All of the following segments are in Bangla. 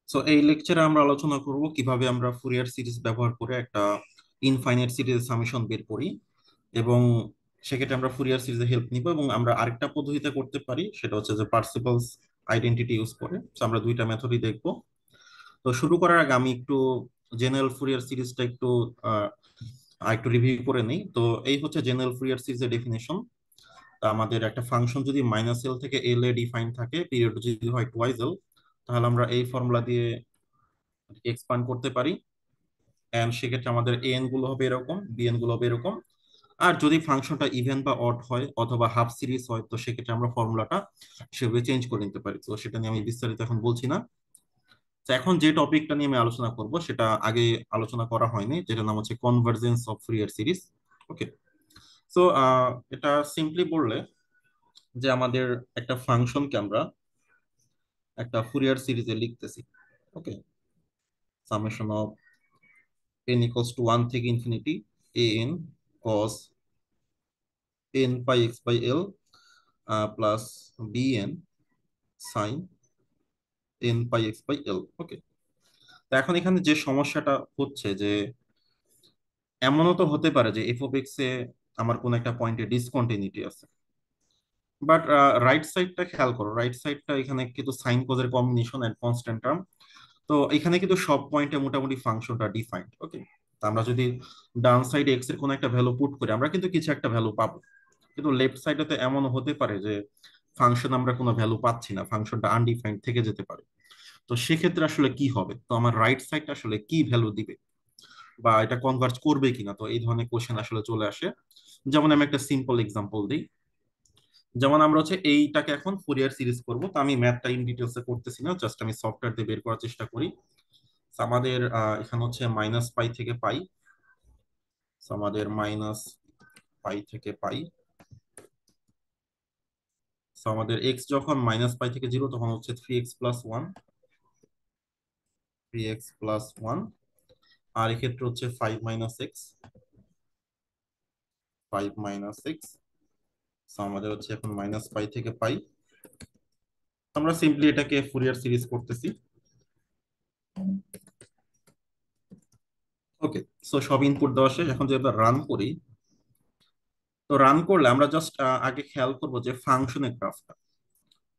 সো এই লেকচারে আমরা আলোচনা করব কিভাবে আমরা ফুরিয়ার সিরিজ ব্যবহার করে একটা ইনফাইনাইট সিরিজ সামেশন বের করি এবং সেক্ষেত্রে আমরা ফুরিয়ার সিরিজের হেল্প নিব এবং আমরা আরেকটা পদ্ধতিতে করতে পারি, সেটা হচ্ছে যে পার্সিপলস আইডেন্টিটি ইউজ করে। তো আমরা দুইটা মেথডই দেখব। তো শুরু করার আগে আমি একটু জেনারেল ফুরিয়ার সিরিজটা আহ, একটু রিভিউ করে নিই। তো এই হচ্ছে জেনারেল ফুরিয়ার সিরিজের ডেফিনেশন। তা আমাদের একটা ফাংশন যদি মাইনাস এল থেকে এল এ ডিফাইন থাকে, পিরিয়ড যদি হয় টুয়াইস এল, তাহলে আমরা এই ফর্মুলা দিয়ে এক্সপান্ড করতে পারি। এন্ড সেক্ষেত্রে আমাদের এন গুলো হবে এরকম, বিএন গুলো হবে এরকম। আর যদি ফাংশনটা ইভেন বা অড হয় অথবা হাফ সিরিজ হয়, তো সেক্ষেত্রে আমরা ফর্মুলাটা সেভাবে চেঞ্জ করে নিতে পারি। তো সেটা নিয়ে আমি বিস্তারিত এখন বলছি না। তো এখন যে টপিকটা নিয়ে আমি আলোচনা করব সেটা আগে আলোচনা করা হয়নি, যেটার নাম হচ্ছে convergence of Fourier series. Okay. So এটা সিম্পলি বললে যে আমাদের একটা ফাংশনকে আমরা একটা ফুরিয়ার সিরিজে লিখতেছি। Okay. Summation of n equals to 1 থেকে infinity a n cos n pi x by l plus bn sine n pi x by l। Okay. তো এখন এখানে যে সমস্যাটা হচ্ছে যে এমনও তো হতে পারে যে এফ অফ এক্স এ আমার কোন একটা পয়েন্টে ডিসকন্টিনিউটি আছে, বাট রাইট সাইডটা খেয়াল করো। রাইট সাইডটা এখানে কিন্তু সাইন কোজের কম্বিনেশন এন্ড কনস্ট্যান্ট টার্ম। তো এখানে কিন্তু সব পয়েন্টে মোটামুটি ফাংশনটা ডিফাইন্ড। ওকে। তো আমরা যদি ডান সাইডে এক্স এর কোনো একটা ভ্যালু পুট করি, আমরা কিন্তু কিছু একটা ভ্যালু পাবো। কিন্তু লেফট সাইডে তো এমন হতে পারে যে ফাংশন আমরা কোনো ভ্যালু পাচ্ছি না, ফাংশনটা আনডিফাইন্ড থেকে যেতে পারে। তো সেক্ষেত্রে আসলে কি হবে, তো আমার রাইট সাইডটা আসলে কি ভ্যালু দিবে বা এটা কনভার্জ করবে কিনা, তো এই ধরনের কোশ্চেন আসলে চলে আসে। যেমন আমি একটা সিম্পল এক্সাম্পল দিই। যেমন আমরা হচ্ছে এইটাকে এখন ফুরিয়ার সিরিজ করব। তো আমি ম্যাথটা ইন ডিটেলসে করতেছি না, জাস্ট আমি সফটওয়্যার দিয়ে বের করার চেষ্টা করি। So আমাদের এখানে হচ্ছে মাইনাস পাই থেকে পাই। So আমাদের মাইনাস পাই থেকে পাই। So আমাদের এক্স যখন মাইনাস পাই থেকে জিরো, তখন হচ্ছে 3x+1, 3x+1। আর এক্ষেত্রে হচ্ছে 5 - x, 5 - x। So আমাদের হচ্ছে এখন মাইনাস পাই থেকে পাই। আমরা সিম্পলি এটাকে ফুরিয়ার সিরিজ করতেছি। ওকে। সো সব ইনপুট দেওয়া শেষ, এখন যদি আমরা রান করি, তো রান করলে আমরা জাস্ট আগে খেয়াল করবো যে ফাংশনের গ্রাফটা।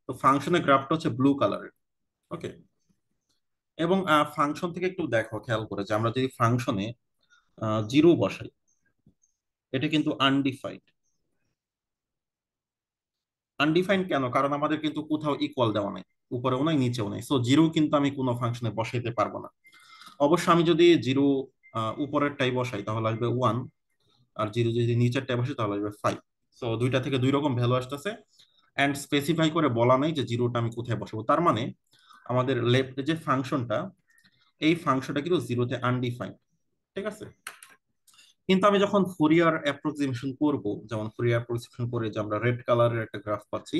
তো ফাংশনের গ্রাফটা হচ্ছে ব্লু কালারের। ওকে। এবং ফাংশন থেকে একটু দেখো, খেয়াল করে যে আমরা যদি ফাংশনে জিরো বসাই, এটা কিন্তু আনডিফাইন্ড। আনডিফাইন্ড কেন? কারণ আমাদের কিন্তু কোথাও ইকুয়াল দেওয়া নাই, উপরেও নাই নিচেও নাই। সো জিরো কিন্তু আমি কোনো ফাংশনে বসাইতে পারবো না। অবশ্য আমি যদি জিরো উপরেরটাই বসাই তাহলে আসবে 1, আর জিরো যদি নিচেরটাই বসাই তাহলে আসবে 5। সো দুইটা থেকে দুই রকম ভ্যালু আসতেছে। অ্যান্ড স্পেসিফাই করে বলা নাই যে জিরোটা আমি কোথায় বসাবো। তার মানে আমাদের লেফট যে ফাংশনটা, এই ফাংশনটা কিন্তু জিরোতে আনডিফাইন্ড। ঠিক আছে। কিন্তু আমি যখন ফুরিয়ার অ্যাপ্রক্সিমেশন করব, যেমন ফুরিয়ার অ্যাপ্রক্সিমেশন করে যে আমরা রেড কালারের একটা গ্রাফ পাচ্ছি,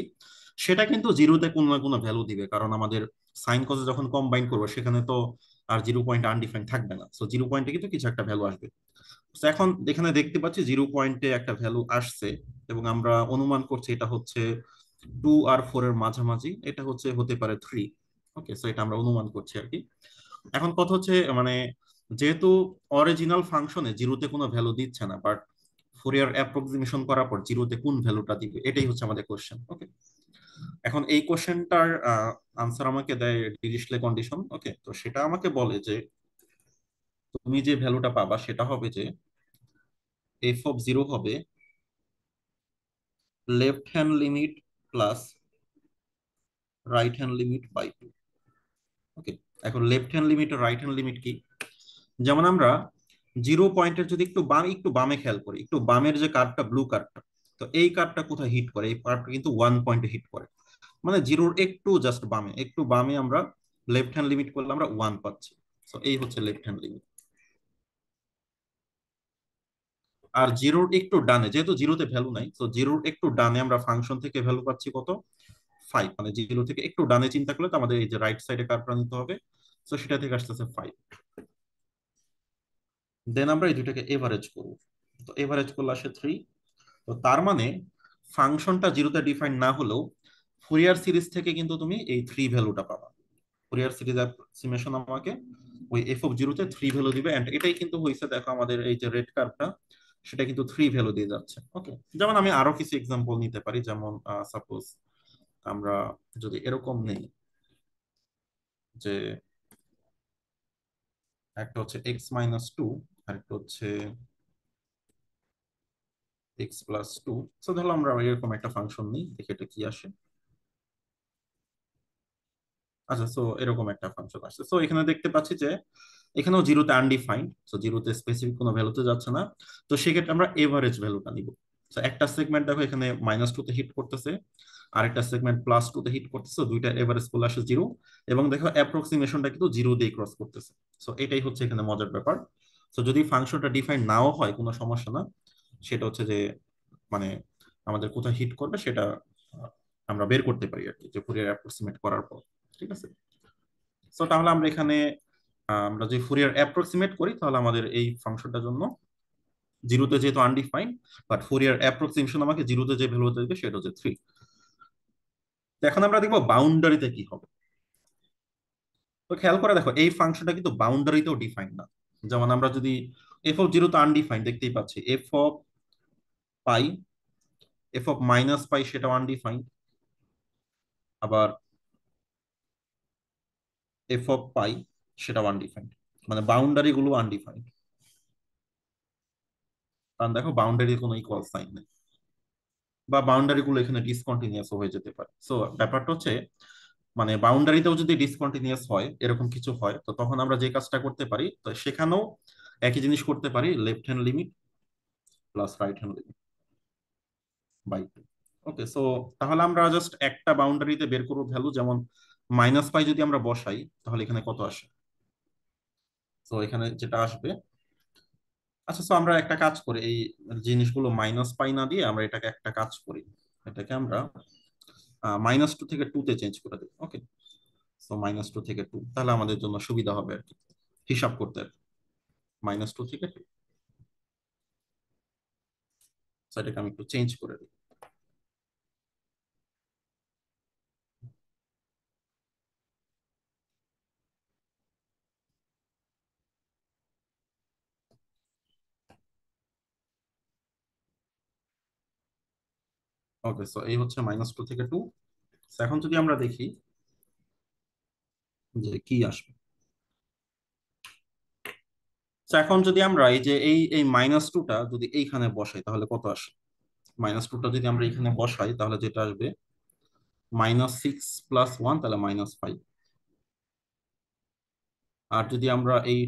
সেটা কিন্তু জিরোতে কোনো না কোনো ভ্যালু দিবে। কারণ আমাদের সাইন কজে যখন কম্বাইন করবো, সেখানে তো আর জিরো পয়েন্ট আনডিফাইন্ড থাকবে না। সো জিরো পয়েন্টে কিন্তু কিছু একটা ভ্যালু আসবে। তো এখন এখানে দেখতে পাচ্ছি জিরো পয়েন্টে একটা ভ্যালু আসছে, এবং আমরা অনুমান করছি এটা হচ্ছে 2 আর 4 এর মাঝামাঝি। এটা হতে পারে 3। ওকে। সো এটা আমরা অনুমান করছি আর কি। এখন কথা হচ্ছে মানে যেহেতু অরিজিনাল ফাংশনে জিরোতে কোনো ভ্যালু দিচ্ছে না, বাট ফুরিয়ার অ্যাপ্রক্সিমেশন করার পর জিরোতে কোন ভ্যালুটা দিবে, এটাই হচ্ছে আমাদের কোশ্চেন। ওকে। এখন এই কোশ্চেনটার আনসার আমাকে দেয় ডিরিচলে কন্ডিশন। ওকে। তো সেটা আমাকে বলে যে তুমি যে ভ্যালুটা পাবা সেটা হবে যে f(0) হবে left hand limit plus right hand limit by 2। Okay. এখন লেফট হ্যান্ড লিমিট আর রাইট হ্যান্ড লিমিট কি? যেমন আমরা জিরো পয়েন্টের যদি একটু বামে খেয়াল করি, একটু বামের যে কার্ভটা, ব্লু কার্ভটা, তো এই কার্ভটা কোথায় হিট করে? এই কার্ভটা কিন্তু 1 পয়েন্টে হিট করে। মানে জিরোর একটু জাস্ট বামে, একটু বামে আমরা লেফট হ্যান্ড লিমিট করলে আমরা 1 পাচ্ছি। তো এই হচ্ছে লেফট হ্যান্ড লিমিট। আর জিরোর একটু ডানে, যেহেতু জিরোতে ভ্যালু নাই, তো জিরোর একটু ডানে আমরা ফাংশন থেকে ভ্যালু পাচ্ছি কত? 5। মানে জিরো থেকে একটু ডানে চিন্তা করলে তো আমাদের এই যে রাইট সাইডে কার্ভটা নিতে হবে। তো সেটা থেকে আসতেছে 5। দেন আমরা এই দুটাকে এভারেজ করবো। তো এভারেজ করলে আসে 3। তো তার মানে ফাংশনটা জিরোতে ডিফাইন না হলেও ফুরিয়ার সিরিজ থেকে কিন্তু তুমি এই 3 ভ্যালুটা পাবা। ফুরিয়ার সিরিজ অ্যাপ্রক্সিমেশন আমাকে ওই এফ অফ জিরোতে 3 ভ্যালু দিবে, এন্ড এটাই কিন্তু হয়েছে, দেখো আমাদের এই যে রেড কার্ভটা, সেটা কিন্তু 3 ভ্যালু দিয়ে যাচ্ছে। ওকে, যেমন আমি আরো কিছু এক্সাম্পল নিতে পারি, যেমন সাপোজ আমরা যদি এরকম নেই যে একটা হচ্ছে x-2, আরেকটা হচ্ছে x+2। তো ধরো আমরা এরকম একটা ফাংশন নিই, দেখি এটা কি আসে। আচ্ছা, সো এরকম একটা ফাংশন আসছে। সো এখানে দেখতে পাচ্ছি যে এখানেও জিরোতে আনডিফাইন্ড, সো জিরোতে স্পেসিফিক কোনো ভ্যালুতে যাচ্ছে না। তো সেক্ষেত্রে আমরা এভারেজ ভ্যালুটা নিব। সো একটা সেগমেন্ট দেখো এখানে -2 তে হিট করতেছে, আরেকটা সেগমেন্ট +2 তে হিট করতেছে, দুইটা এভারেজ চলে আসে 0। এবং দেখো অ্যাপ্রক্সিমেশনটা কিন্তু 0 দিয়ে ক্রস করতেছে। সো এটাই হচ্ছে এখানে মজার ব্যাপার। সো যদি ফাংশনটা ডিফাইন নাও হয় কোনো সমস্যা না, সেটা হচ্ছে যে মানে আমাদের কোথায় হিট করবে সেটা আহ, আমরা বের করতে পারি আর কি, যে ফুরিয়ার অ্যাপ্রক্সিমেট করার পর। ঠিক আছে, সো তাহলে আমরা এখানে আমরা যদি ফুরিয়ার অ্যাপ্রক্সিমেট করি, তাহলে আমাদের এই ফাংশনটার জন্য জিরোতে যেহেতু আনডিফাইন্ড, বাট ফুরিয়ার অ্যাপ্রক্সিমেশন আমাকে জিরোতে যে ভ্যালু দেবে সেটা হচ্ছে 3। তো এখন আমরা দেখবো বাউন্ডারিতে কি হবে। তো খেয়াল করে দেখো এই ফাংশনটা কিন্তু বাউন্ডারিতেও ডিফাইন না। যেমন আমরা যদি এফ অফ জিরো তো আনডিফাইন্ড দেখতেই পাচ্ছি, F of pi, F of minus পাই সেটাও আনডিফাইন্ড, আবার এফ অফ পাই সেটাও আনডিফাইন্ড, মানে বাউন্ডারি গুলো আনডিফাইন্ড। কারণ দেখো বাউন্ডারির কোনো ইকুয়াল সাইন নেই, বা বাউন্ডারি গুলো এখানে ডিসকন্টিনিউয়াস হয়ে যেতে পারে। সো ব্যাপারটা হচ্ছে মানে বাউন্ডারিতেও যদি ডিসকন্টিনিউয়াস হয়, এরকম কিছু হয়, তো তখন আমরা যে কাজটা করতে পারি, তো সেখানেও একই জিনিস করতে পারি, left hand limit plus right hand limit by 2। Okay, so তাহলে আমরা জাস্ট একটা বাউন্ডারিতে বের করবো ভ্যালু, যেমন -π যদি আমরা বসাই, তাহলে এখানে কত আসে। তো এখানে যেটা আসবে, আচ্ছা, তো আমরা একটা কাজ করি, এই জিনিসগুলো -π না দিয়ে আমরা এটাকে একটা কাজ করি, এটাকে আমরা -2 থেকে 2 তে চেঞ্জ করে দিই। ওকে, সো -2 থেকে 2, তাহলে আমাদের জন্য সুবিধা হবে আর কি হিসাব করতে। -2 থেকে 2, সো এটাকে আমি একটু চেঞ্জ করে দিই। ওকে, সো এই হচ্ছে -2 থেকে 2। এখন যদি আমরা দেখি যে কি আসবে। তো এখন যদি আমরা এই যে এই এই -2টা যদি এইখানে বসাই, তাহলে কত আসে। -2টা যদি আমরা এখানে বসাই, তাহলে যেটা আসবে -6 + 1, তাহলে -5। আর যদি আমরা এই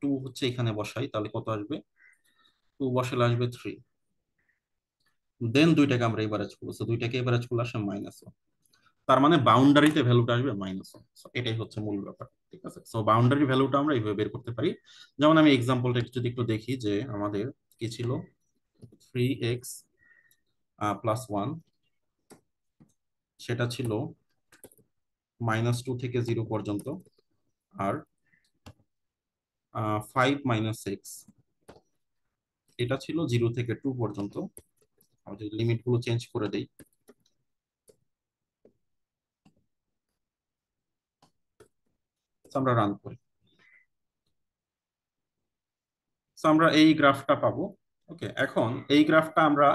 2 হচ্ছে এখানে বসাই, তাহলে কত আসবে, 2 বসালে আসবে 3। দেন দুইটাকে আমরা এভারেজ করবো, তো দুইটাকে এভারেজ করলে আসে -1। তার মানে বাউন্ডারিতে ভ্যালুটা আসবে -1। এটাই হচ্ছে মূল ব্যাপার। ঠিক আছে, সো বাউন্ডারি ভ্যালুটা আমরা এইভাবে বের করতে পারি। যেমন আমি এক্সাম্পলটা যদি একটু দেখি, যে আমাদের কি ছিল, 3x+1, সেটা ছিল -2 থেকে 0 পর্যন্ত, আর 5 - x, এটা ছিল 0 থেকে 2 পর্যন্ত। আমি যদি লিমিট গুলো চেঞ্জ করে দেই, তো আমরা রান করি, তো আমরা এই গ্রাফটা পাবো। ওকে, এখন এই গ্রাফটা আমরা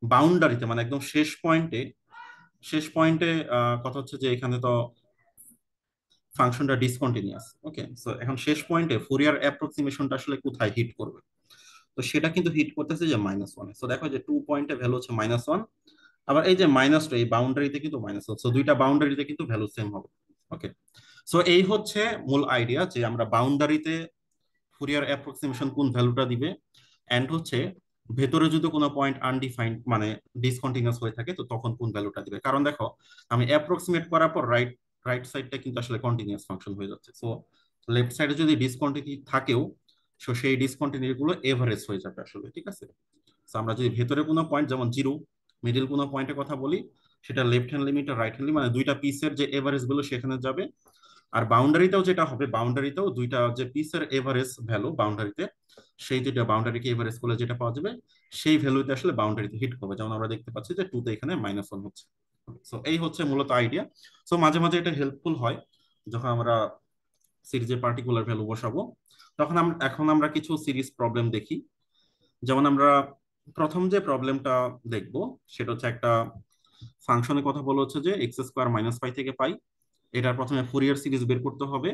বাউন্ডারিতে মানে একদম শেষ পয়েন্টে কথা হচ্ছে যে এখানে তো ফাংশনটা ডিসকন্টিনিউয়াস। ওকে, সো এখন শেষ পয়েন্টে ফুরিয়ার অ্যাপ্রক্সিমেশনটা আসলে কোথায় হিট করবে, তো সেটা কিন্তু হিট করতেছে যে -1। সো দেখো যে 2 পয়েন্টে ভ্যালু হচ্ছে -1, আবার এই যে -2 এই বাউন্ডারিতে কিন্তু -1, সো দুইটা বাউন্ডারিতে কিন্তু ভ্যালু সেম হবে। ওকে, সো এই হচ্ছে মূল আইডিয়া, যে আমরা বাউন্ডারিতে ফুরিয়ার অ্যাপ্রক্সিমেশন কোন ভ্যালুটা দিবে, এন্ড হচ্ছে ভেতরে যদি কোনো পয়েন্ট আনডিফাইন্ড মানে ডিসকন্টিনিউয়াস হয়ে থাকে, তো তখন কোন ভ্যালুটা দিবে। কারণ দেখো আমি অ্যাপ্রক্সিমেট করার পর রাইট রাইট সাইডটা কিন্তু আসলে কন্টিনিউয়াস ফাংশন হয়ে যাচ্ছে। সো লেফট সাইডে যদি ডিসকন্টিনিউ থাকেও, সো সেই ডিসকন্টিনিউ গুলো এভারেজ হয়ে যাবে আসলে। ঠিক আছে, তো আমরা যদি ভেতরে কোনো পয়েন্ট যেমন 0, মিডিল কোনো পয়েন্টের কথা বলি, সেটা লেফট হ্যান্ড লিমিট আর রাইট হ্যান্ড লিমিট, মানে দুইটা পিসের যে এভারেজ গুলো সেখানে যাবে। আর বাউন্ডারিতেও যেটা হবে, বাউন্ডারিতেও দুইটা যে পিসের এভারেজ ভ্যালু বাউন্ডারিতে, সেই দুইটা বাউন্ডারিকে এভারেজ করলে যেটা পাওয়া যাবে, সেই ভ্যালুতে আসলে বাউন্ডারিতে হিট করবে। যেমন আমরা দেখতে পাচ্ছি যে 2 তে এখানে -1 হচ্ছে। সো এই হচ্ছে মূলত আইডিয়া। সো মাঝে মাঝে এটা হেল্পফুল হয়। যখন আমরা সিরিজে পার্টিকুলার ভ্যালু বসাবো, তখন আমরা এখন আমরা কিছু সিরিজ প্রবলেম দেখি। যেমন আমরা প্রথম যে প্রবলেমটা দেখব সেটা হচ্ছে একটা ফাংশনের কথা বলা হচ্ছে যে এক্স স্কোয়ার মাইনাস পাই থেকে পাই, এটার প্রথমে ফুরিয়ার সিরিজ বের করতে হবে।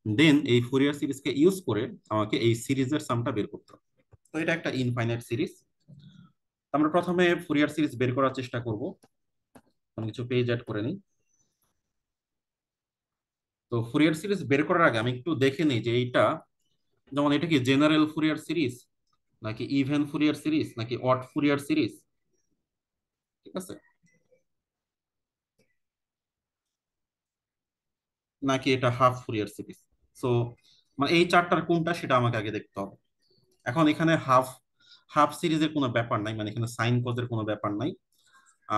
দেন এই ফুরিয়ার সিরিজকে ইউজ করে আমাকে এই সিরিজের সামটা বের করতে হবে। তো এটা একটা ইনফাইনাইট সিরিজ। আমরা প্রথমে ফুরিয়ার সিরিজ বের করার চেষ্টা করব। আমি কিছু পেজ অ্যাড করে নিই। তো ফুরিয়ার সিরিজ বের করার আগে আমি একটু দেখে নিই যে এইটা, যেমন এটা কি জেনারেল ফুরিয়ার সিরিজ, নাকি ইভেন ফুরিয়ার সিরিজ, নাকি অড ফুরিয়ার সিরিজ। ঠিক আছে, নাকি এটা হাফ ফুরিয়ার সিরিজ। সো মানে এই চারটার কোনটা সেটা আমাকে আগে দেখতে হবে। এখন এখানে হাফ হাফ সিরিজের কোনো ব্যাপার নাই, মানে এখানে সাইন কজের কোনো ব্যাপার নাই।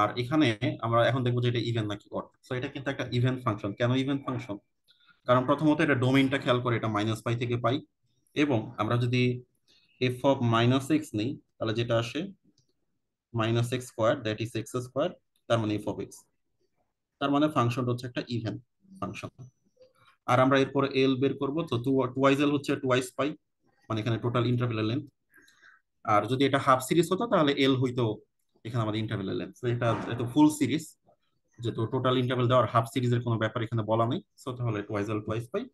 আর এখানে আমরা এখন দেখবো যে এটা ইভেন নাকি অড। সো এটা কিন্তু একটা ইভেন ফাংশন। কেন ইভেন ফাংশন? কারণ প্রথমত এটা ডোমেইনটা খেয়াল করে, এটা মাইনাস পাই থেকে পাই। এবং আমরা যদি এফ অফ মাইনাস এক্স নেই, তাহলে যেটা আসে minus x square, that is x square, তার মানে এফ অফ এক্স। তার মানে ফাংশনটা হচ্ছে একটা ইভেন ফাংশন। আর আমরা এরপরে এল বের করবো, তো টুয়াইজ এল হচ্ছে টুয়াইস পাই, মানে এখানে টোটাল ইন্টারভ্যালের লেন্থ। আর যদি এটা হাফ সিরিজ হতো তাহলে এল হইতো এখানে আমাদের ইন্টারভ্যালের লেন্থ। তো এটা এত ফুল সিরিজ, যেহেতু টোটাল ইন্টারভ্যাল দেওয়ার হাফ সিরিজের কোনো ব্যাপার এখানে বলা নেই, সো তাহলে টুয়াইজ এল টুয়াইস পাই,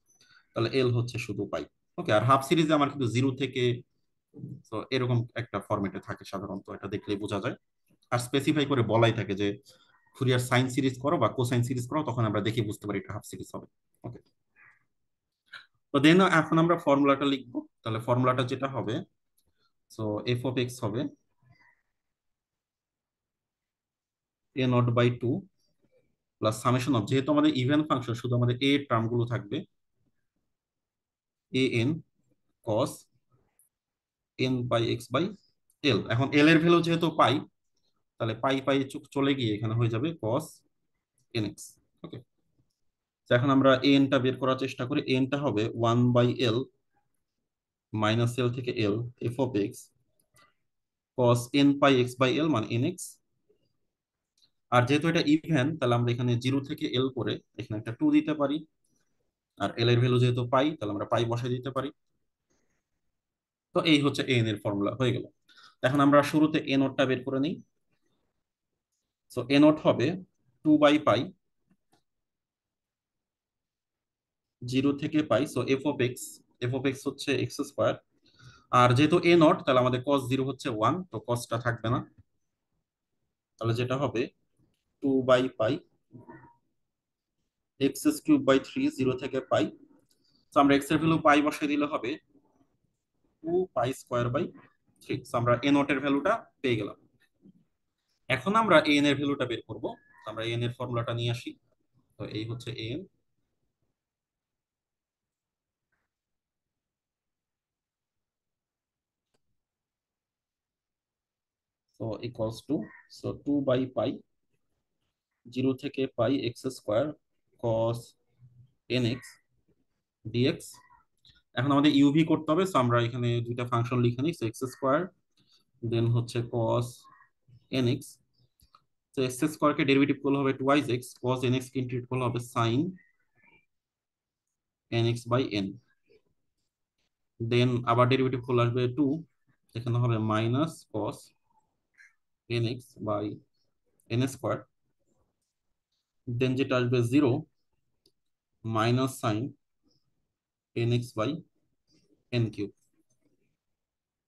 তাহলে এল হচ্ছে শুধু পাই। ওকে, আর হাফ সিরিজে আমার কিন্তু জিরো থেকে, তো এরকম একটা ফরম্যাটে থাকে সাধারণত, এটা দেখলেই বোঝা যায়। আর স্পেসিফাই করে বলাই থাকে যে ফুরিয়ার সাইন সিরিজ করো বা কোসাইন সিরিজ করো, তখন আমরা দেখে বুঝতে পারি এটা হাফ সিরিজ হবে। ওকে, তো দেন এখন আমরা ফর্মুলাটা লিখবো। তাহলে ফর্মুলাটা যেটা হবে, সো এফ অফ এক্স হবে a not by two plus summation of, যেহেতু আমাদের ইভেন ফাংশন শুধু আমাদের এ টার্ম গুলো থাকবে, a n cos n by x by l. এখন এল এর ভ্যালু যেহেতু পাই, তাহলে পাই পাই চলে গিয়ে এখানে হয়ে যাবে কস এন এক্স। ওকে, এখন আমরা এনটা বের করার চেষ্টা করি। এনটা হবে one by l minus l থেকে l f of x cos n pi x by l, মানে এন এক্স। আর যেহেতু এটা ইভেন, তাহলে আমরা এখানে জিরো থেকে এল করে এখানে একটা টু দিতে পারি। আর এল এর ভ্যালু যেহেতু পাই, তাহলে আমরা পাই বসাই দিতে পারি। তো এই হচ্ছে এন এর ফর্মুলা হয়ে গেল। এখন আমরা শুরুতে এ নোটটা বের করে নিই। সো এ নোট হবে টু বাই পাই জিরো থেকে pi, so f of x, f of x হচ্ছে এক্স স্কোয়ার। আর যেহেতু এ নট, তাহলে আমাদের কস জিরো হচ্ছে ওয়ান, তো কসটা থাকবে না। তাহলে যেটা হবে two by pi x cube by three, zero থেকে পাই। তো আমরা এক্স এর ভ্যালু পাই বসাই দিলে হবে two pi square by three. আমরা এ নটের ভ্যালুটা পেয়ে গেলাম। এখন আমরা এন এর ভ্যালুটা বের করবো। আমরা এন এর ফর্মুলাটা নিয়ে আসি। তো এই হচ্ছে n, so equals to, so two by pi zero থেকে pi x square cos n x dx. এখন আমাদের ইউভি করতে হবে, সো আমরা এখানে দুইটা ফাংশন লিখে নিই, এক্স স্কোয়ার দেন হচ্ছে কস এন এক্স। তো এক্স স্কোয়ারকে ডেরিভেটিভ করলে হবে twice x, cos n x কে ইন্টিগ্রেট করলে হবে sine n x by n. Then আবার ডেরিভেটিভ করলে আসবে টু, এখানে হবে minus cos n x by n square. Then যেটা আসবে zero minus sine n x by n cube.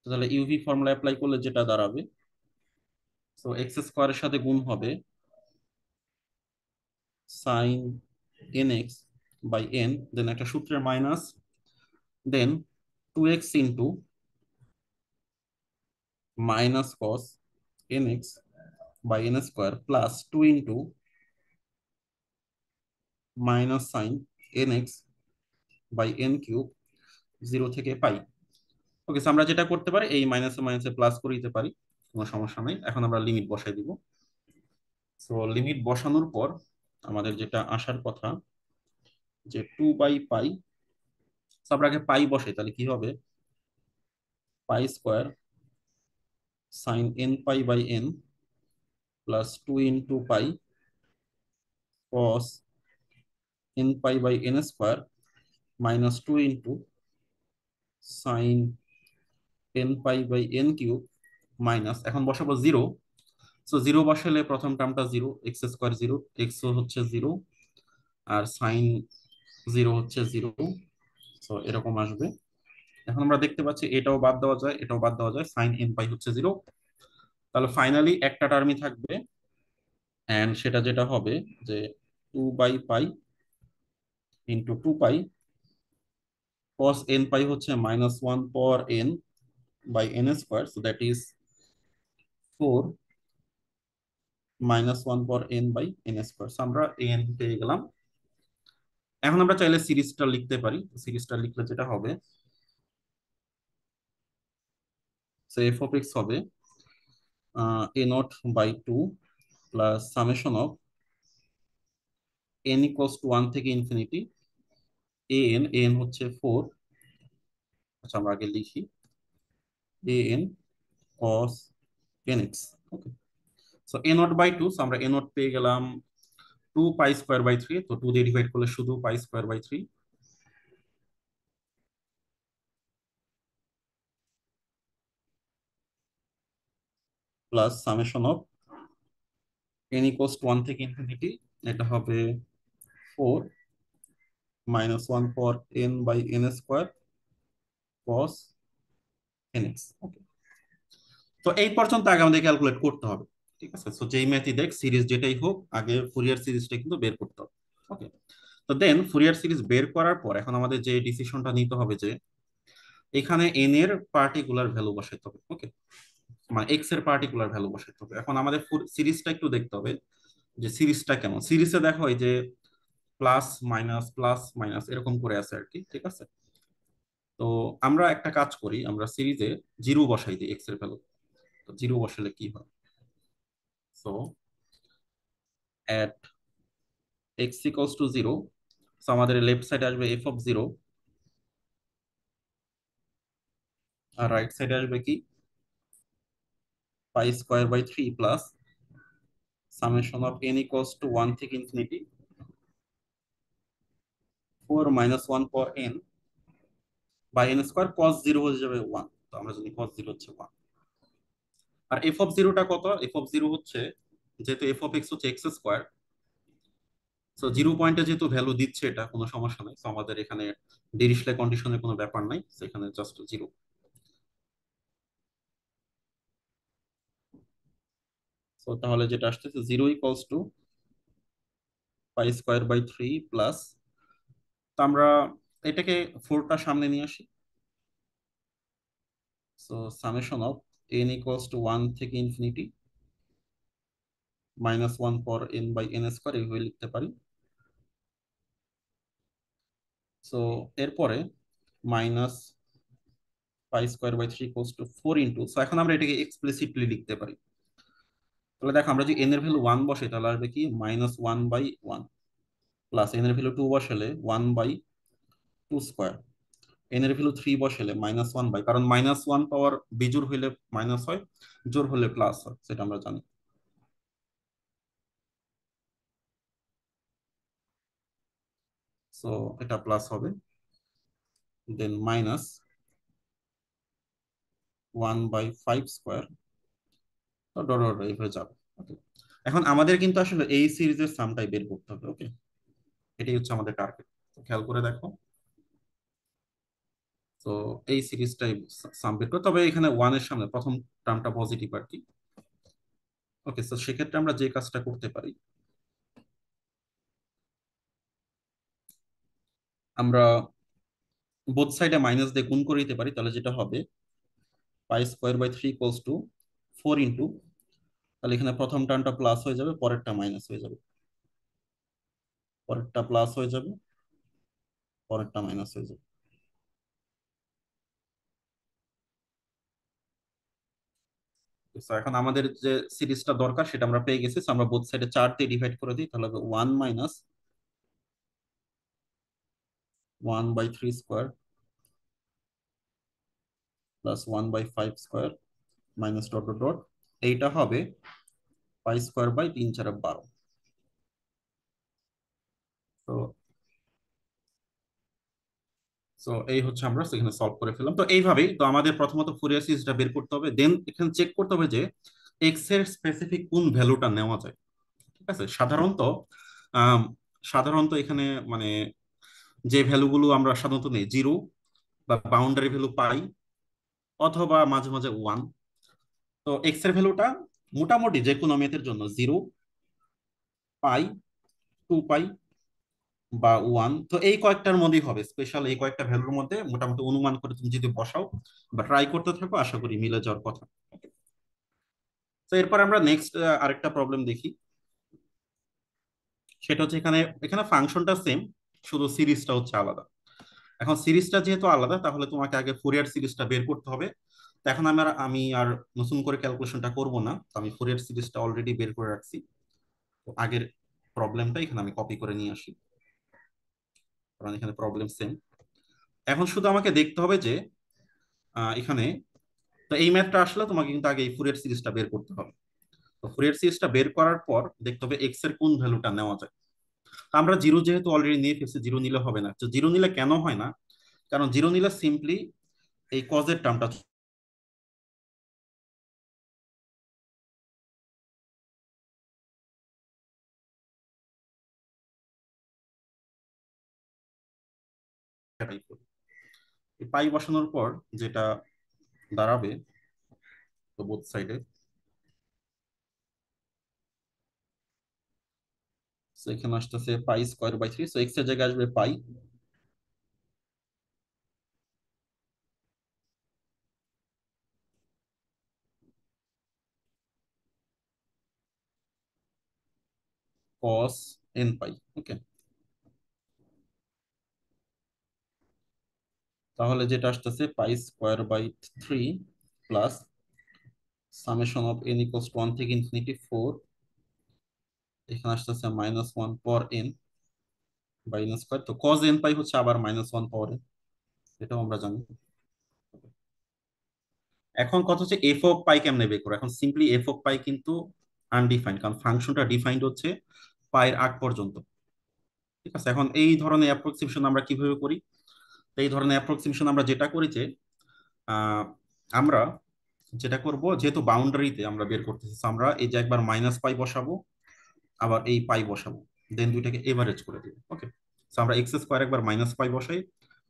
তাহলে ইউভি ফর্মুলা অ্যাপ্লাই করলে যেটা দাঁড়াবে, সো এক্স স্কোয়ারের সাথে গুণ হবে sine n x by n, then একটা সূত্রের minus, then two x into minus cos n x by n square plus two into minus sine n x by n cube, zero থেকে পাই। ওকে, আমরা যেটা করতে পারি এই মাইনাসে মাইনাসে প্লাস করে দিতে পারি, কোনো সমস্যা নেই। এখন আমরা লিমিট বসাই দিব। সো লিমিট বসানোর পর আমাদের যেটা আসার কথা, যে টু বাই পাই, আমরা আগে পাই বসাই, তাহলে কি হবে pi square sine n pi by n plus two into pi cos n pi by n square minus 2 into sine n pi by n cube minus, এখন বসাবো জিরো। সো জিরো বসালে প্রথম টার্মটা zero, x square zero, x হচ্ছে জিরো, আর সাইন জিরো হচ্ছে জিরো। সো এরকম আসবে। এখন আমরা দেখতে পাচ্ছি এটাও বাদ দেওয়া যায়, এটাও বাদ দেওয়া যায়, সাইন এন পাই হচ্ছে জিরো। তাহলে ফাইনালি একটা টার্মই থাকবে, এন্ড সেটা যেটা হবে যে 2/পাই into 2 pi cos n pi হচ্ছে -1 পর n by n square, so that is 4 -1 পর n by n square. So আমরা n পেয়ে গেলাম। এখন আমরা চাইলে সিরিজটা লিখতে পারি। সিরিজটা লিখলে যেটা হবে, সো এফ অফ এক্স হবে a not by two plus summation of n equals to one থেকে ইনফিনিটি এ এন হচ্ছে 4। আচ্ছা আমরা আগে লিখি a n cos n x. Okay, so a not by two, so আমরা এ নট পেয়ে গেলাম 2 পাই স্কোয়ার বাই 3, তো 2 দিয়ে ডিভাইড করলে শুধু pi square by 3 plus summation of n equals to one থেকে ইনফিনিটি, এটা হবে 4 -1 পর n by n square cos n x. Okay, তো এই পর্যন্ত আগে আমাদের ক্যালকুলেট করতে হবে। ঠিক আছে, সো যেই ম্যাথই দেখ সিরিজ যেটাই হোক, আগে ফুরিয়ার সিরিজটা কিন্তু বের করতে হবে। ওকে, তো দেন ফুরিয়ার সিরিজ বের করার পর এখন আমাদের যে ডিসিশনটা নিতে হবে যে এখানে এন এর পার্টিকুলার ভ্যালু বসাইতে হবে। ওকে, মানে এক্স এর পার্টিকুলার ভ্যালু বসাইতে হবে। এখন আমাদের সিরিজটা একটু দেখতে হবে যে সিরিজটা কেমন। সিরিজে দেখো এই যে প্লাস মাইনাস এরকম করে আছে আর কি। ঠিক আছে, তো আমরা একটা কাজ করি, আমরা সিরিজে জিরো বসাই দিই এক্স এর ভ্যালু। তো জিরো বসালে কি হয়, so at x equals to zero, so আমাদের লেফট সাইডে আসবে এফ অফ জিরো, আর রাইট সাইডে আসবে কি pi square by 3 plus summation of n equals to one থেকে ইনফিনিটি 4 -1 পর n by n square cos zero হয়ে যাবে 1। তো আমরা জানি কস জিরো হচ্ছে 1। আর এফ অফ জিরোটা কত, এফ অফ জিরো হচ্ছে, যেহেতু এফ অফ এক্স হচ্ছে এক্স স্কোয়ার, সো জিরো পয়েন্টে যেহেতু ভ্যালু দিচ্ছে এটা কোনো সমস্যা নাই। তো আমাদের এখানে ডিরিশলে কন্ডিশনের কোনো ব্যাপার নাই, সেখানে জাস্ট জিরো। সো তাহলে যেটা আসতেছে zero equals to pi square by 3 plus, তো আমরা এটাকে ফোরটা সামনে নিয়ে আসি। So summation of n equals to one থেকে ইনফিনিটি -1 পর এন বাই এন স্কোয়ার এইভাবে লিখতে পারি। সো এরপরে minus pi square by 3 equals to 4 into, so এখন আমরা এটাকে এক্সপ্লিসিটলি লিখতে পারি। তাহলে দেখো আমরা যদি এন এর ভ্যালু ওয়ান বসে তাহলে আসবে কি -1/1 প্লাস এন এর ভ্যালু টু বসালে 1/2 স্কোয়ার, এন এর ভ্যালু থ্রি বসালে -1/, কারণ -1 পাওয়ার বিজোড় হইলে মাইনাস হয়, জোড় হলে প্লাস হয়, সেটা আমরা জানি। সো এটা প্লাস হবে, দেন -1/5 স্কোয়ার, তো ডট ডট এইভাবে যাবে। ওকে, এখন আমাদের কিন্তু আসলে এই সিরিজের সামটাই বের করতে হবে। ওকে, এটাই হচ্ছে আমাদের টার্গেট। খেয়াল করে দেখো, তো এই সিরিজটাই সাম বের করতে, তবে এখানে ওয়ান এর সামনে প্রথম টার্মটা পজিটিভ আর কি। ওকে, তো সেক্ষেত্রে আমরা যে কাজটা করতে পারি, আমরা বোথ সাইডে মাইনাস দিয়ে গুণ করে দিতে পারি। তাহলে যেটা হবে pi square by 3 equals to 4 into, তাহলে এখানে প্রথম টার্মটা প্লাস হয়ে যাবে, পরেরটা মাইনাস হয়ে যাবে, পরেরটা প্লাস হয়ে যাবে, পরেরটা মাইনাস হয়ে যাবে। তো এখন আমাদের যে সিরিজটা দরকার সেটা আমরা পেয়ে গেছি। So আমরা বোথ সাইডে 4 দিয়ে ডিভাইড করে দিই, তাহলে হবে 1 - 1/3 square plus 1/5 square minus dot dot dot, এইটা হবে পাই স্কোয়ার বাই 3 × 4 = 12। তো সো এই হচ্ছে আমরা সেখানে সলভ করে ফেললাম। তো এইভাবেই তো আমাদের প্রথমত ফুরিয়ার সিরিজটা বের করতে হবে, দেন এখানে চেক করতে হবে যে এক্স এর স্পেসিফিক কোন ভ্যালুটা নেওয়া যায়। ঠিক আছে, আম, সাধারণত এখানে মানে যে ভ্যালুগুলো আমরা সাধারণত নেই জিরো বা বাউন্ডারি ভ্যালু পাই, অথবা মাঝে মাঝে ওয়ান। তো এক্স এর ভ্যালুটা মোটামুটি যে কোনো মেথের জন্য জিরো, পাই, টু পাই বা ওয়ান, তো এই কয়েকটার মধ্যেই হবে, স্পেশাল এই কয়েকটা ভ্যালুর মধ্যে মোটামুটি অনুমান করে তুমি যদি বসাও বা ট্রাই করতে থাকো, আশা করি মিলে যাওয়ার কথা। তো এরপর আমরা নেক্সট আরেকটা প্রবলেম দেখি। সেটা হচ্ছে এখানে এখানে ফাংশনটা সেম, শুধু সিরিজটা হচ্ছে আলাদা। এখন সিরিজটা যেহেতু আলাদা, তাহলে তোমাকে আগে ফুরিয়ার সিরিজটা বের করতে হবে। তো এখন আমি আর নতুন করে ক্যালকুলেশনটা করব না, তো আমি ফুরিয়ার সিরিজটা অলরেডি বের করে রাখছি। তো আগের প্রবলেমটা এখানে আমি কপি করে নিয়ে আসি, কারণ এখানে প্রবলেম সেম। এখন শুধু আমাকে দেখতে হবে যে এখানে, তো এই ম্যাথটা আসলে তোমাকে কিন্তু আগে এই ফুরিয়ার সিরিজটা বের করতে হবে। তো ফুরিয়ার সিরিজটা বের করার পর দেখতে হবে এক্স এর কোন ভ্যালুটা নেওয়া যায়। তো আমরা জিরো যেহেতু অলরেডি নিয়ে ফেলছি, জিরো নিলে হবে না। তো জিরো নিলে কেন হয় না, কারণ জিরো নিলে সিম্পলি এই কজের টার্মটা পাই বসানোর পর যেটা দাঁড়াবে, তো বোথ সাইডে এখানে আসতেছে pi square by three, so x এর জায়গায় আসবে পাই, কস এন পাই। ওকে, তাহলে যেটা আসতেছে pi square by three plus summation of n equals to one থেকে ইনফিনিটি ফোর, এখানে আসতেছে মাইনাস ওয়ান পর এন বাই এন স্কোয়ার। তো কজ এন পাই হচ্ছে আবার মাইনাস ওয়ান পর এন, এটাও আমরা জানি। এখন কথা হচ্ছে এফ অফ পাই কেমনে বের করবো। এখন সিম্পলি এফ অফ পাই কিন্তু আনডিফাইন্ড, কারণ ফাংশনটা ডিফাইন্ড হচ্ছে পায়ের আগ পর্যন্ত। ঠিক আছে, এখন এই ধরনের অ্যাপ্রক্সিমেশন আমরা কিভাবে করি। তো এই ধরনের অ্যাপ্রক্সিমেশন আমরা যেটা করি যে আহ, আমরা যেটা করব, যেহেতু বাউন্ডারিতে আমরা বের করতেছি, so আমরা এই যে একবার মাইনাস পাই বসাবো, আবার এই পাই বসাবো, দেন দুইটাকে এভারেজ করে দিব। ওকে, আমরা এক্স স্কোয়ার একবার মাইনাস পাই বসাই,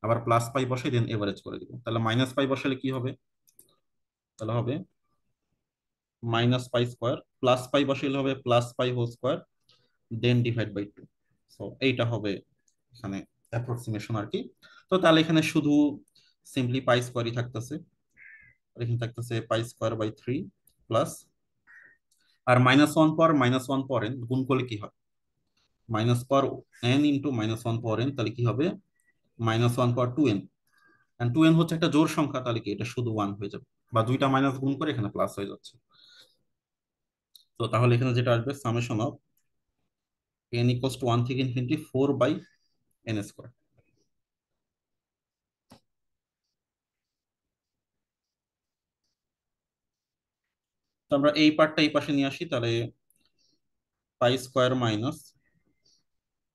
আবার প্লাস পাই বসাই, দেন এভারেজ করে দিব। তাহলে মাইনাস পাই বসালে কি হবে, তাহলে হবে minus pi square, plus pi বসাইলে হবে plus pi whole square, then divide by two. So এইটা হবে এখানে অ্যাপ্রক্সিমেশন আর কি। তো তাহলে এখানে শুধু সিম্পলি পাই স্কোয়ারই থাকতেছে, আর এখানে থাকতেছে pi square by three plus, আর মাইনাস ওয়ান পর এন গুণ করলে কি হয়, minus power n into minus one power n, তাহলে কি হবে minus one power two n. And two n হচ্ছে একটা জোড় সংখ্যা, তাহলে কি এটা শুধু ওয়ান হয়ে যাবে, বা দুইটা মাইনাস গুণ করে এখানে প্লাস হয়ে যাচ্ছে। তো তাহলে এখানে যেটা আসবে summation of n equals to one থেকে infinity four by n square. তো আমরা এই পার্টটা এই পাশে নিয়ে আসি, তাহলে pi square minus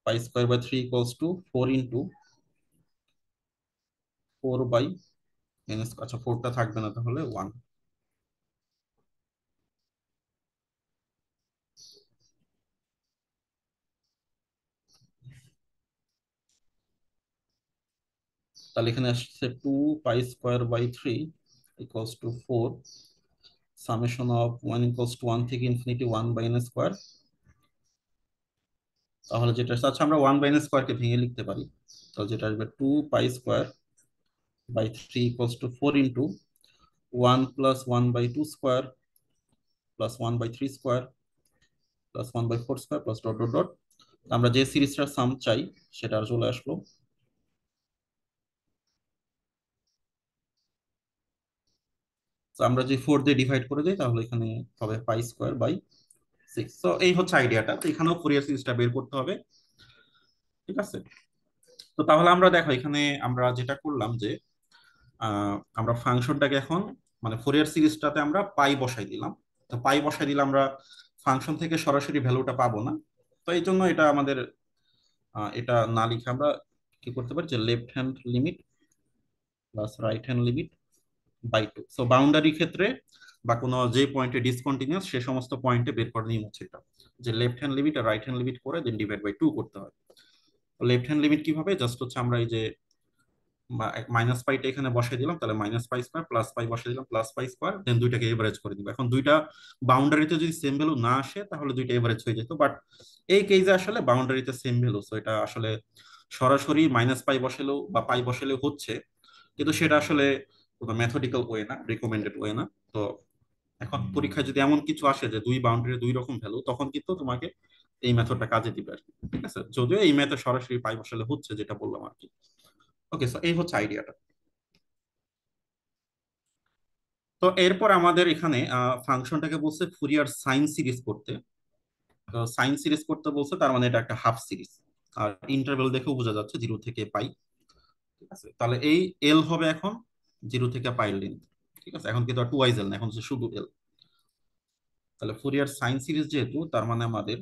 pi square by three equals to four into four by n square. আচ্ছা, ফোরটা থাকবে না, তাহলে ওয়ান। তাহলে এখানে আসছে two pi square by three equals to four, summation of one equals to one থেকে infinity one by n square. তাহলে যেটা আসছে, আচ্ছা আমরা ওয়ান বাই এন স্কোয়ারকে ভেঙে লিখতে পারি। তাহলে যেটা আসবে two pi square by three equals to four into one plus one by two square plus one by three square plus one by four square plus dot dot dot. আমরা যে সিরিজটার সাম চাই সেটা আর চলে আসলো। তো আমরা যে ফোর দিয়ে ডিভাইড করে দিই, তাহলে এখানে হবে পাই স্কোয়ার বাই সিক্স। তো এই হচ্ছে আইডিয়াটা, তো এখানেও ফুরিয়ার সিরিজটা বের করতে হবে। ঠিক আছে, তো তাহলে আমরা দেখো এখানে আমরা যেটা করলাম যে আমরা ফাংশনটাকে এখন মানে ফোরিয়ার সিরিজটাতে আমরা পাই বসাই দিলাম। তো পাই বসাই দিলে আমরা ফাংশন থেকে সরাসরি ভ্যালুটা পাবো না। তো এই জন্য এটা আমাদের এটা না লিখে আমরা কি করতে পারি যে left hand limit plus right hand limit by two. So boundary ক্ষেত্রে বা কোনো যে পয়েন্টে ডিসকন্টিনিউয়াস সে সমস্ত পয়েন্টে বের করে নিয়ম হচ্ছে এটা, যে লেফট হ্যান্ড লিমিট আর রাইট হ্যান্ড লিমিট করে দেন ডিভাইড বাই টু করতে হয়। লেফট হ্যান্ড লিমিট কিভাবে, জাস্ট হচ্ছে আমরা এই যে মাইনাস পাইটা এখানে বসাই দিলাম, তাহলে মাইনাস পাই স্কোয়ার, প্লাস পাই বসাই দিলাম প্লাস পাই স্কোয়ার, দেন দুইটাকে এভারেজ করে দিব। এখন দুইটা বাউন্ডারিতে যদি সেম ভ্যালু না আসে তাহলে দুইটা এভারেজ হয়ে যেত, বাট এই কেসে আসলে বাউন্ডারিতে সেম ভ্যালু, সো এটা আসলে সরাসরি মাইনাস পাই বসালেও বা পাই বসালেও হচ্ছে, কিন্তু সেটা আসলে কোনো ম্যাথমেটিক্যাল ওয়ে না, রিকমেন্ডেড ওয়ে না। তো এখন পরীক্ষায় যদি এমন কিছু আসে যে দুই বাউন্ডারি দুই রকম ভ্যালু, তখন কিন্তু তোমাকে এই মেথডটা কাজে দিবে আর কি। ঠিক আছে, যদিও এই মেথড সরাসরি পাই বসালে হচ্ছে, যেটা বললাম আর কি। ওকে, সো এই হচ্ছে আইডিয়াটা। তো এরপর আমাদের এখানে ফাংশনটাকে বলছে ফুরিয়ার সাইন সিরিজ করতে। তো সাইন সিরিজ করতে বলছে, তার মানে এটা একটা হাফ সিরিজ, আর ইন্টারভেল দেখেও বোঝা যাচ্ছে 0 থেকে পাই। ঠিক আছে, তাহলে এই এল হবে এখন 0 থেকে পাই লেন্থ। ঠিক আছে, এখন কিন্তু আর টু ওয়াইজ এল না, এখন হচ্ছে শুধু এল। তাহলে ফুরিয়ার সাইন সিরিজ যেহেতু, তার মানে আমাদের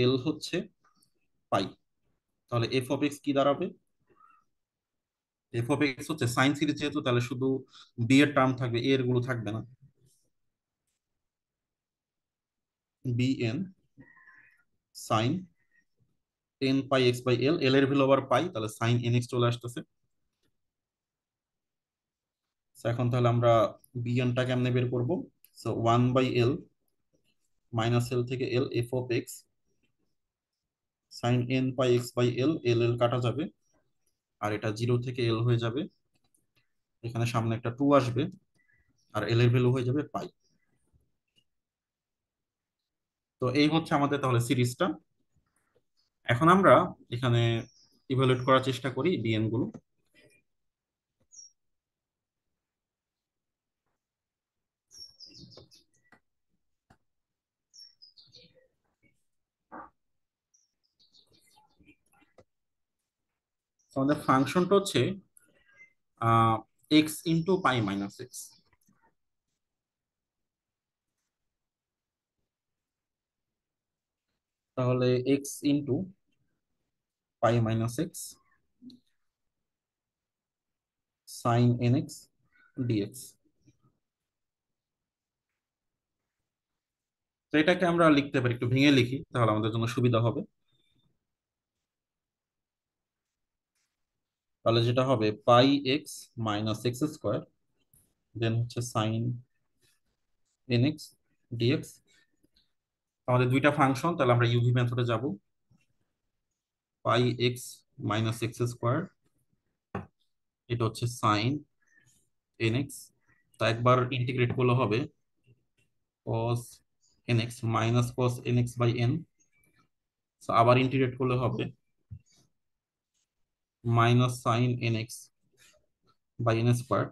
এল হচ্ছে পাই। তাহলে এফ অফ এক্স কি দাঁড়াবে, এফ অফ এক্স হচ্ছে সাইন সিরিজ যেহেতু, তাহলে শুধু বি এর টার্ম থাকবে, এ এর গুলো থাকবে না। B n sine ten pi x by l, l এর ভ্যালু আবার পাই, তাহলে সাইন এন এক্স চলে আসতেছে। So এখন তাহলে আমরা বিএনটা কেমনে বের করব, সো 1/L মাইনাস এল থেকে l f of x sine n pi x by l, l l কাটা যাবে, আর এটা 0 থেকে এল হয়ে যাবে, এখানে সামনে একটা টু আসবে, আর এল এর ভ্যালু হয়ে যাবে পাই। তো এই হচ্ছে আমাদের তাহলে সিরিজটা। এখন আমরা এখানে ইভালুয়েট করার চেষ্টা করি বিএন গুলো। তো আমাদের ফাংশনটা হচ্ছে x into pi minus x. তাহলে x into pi minus x sine n x dx. তো এটাকে আমরা লিখতে পারি, একটু ভেঙে লিখি তাহলে আমাদের জন্য সুবিধা হবে। তাহলে যেটা হবে পাই x minus x square, then হচ্ছে সাইন এন এক্স ডিএক্স। আমাদের দুইটা ফাংশন, তাহলে আমরা ইউভি মেথডে যাব। পাই এক্স মাইনাস এক্স স্কোয়ার, এটা হচ্ছে সাইন এন এক্স, তা একবার ইন্টিগ্রেট করলে হবে cos n x minus cos n x by n, আবার ইন্টিগ্রেট করলে হবে minus sine n x by n square.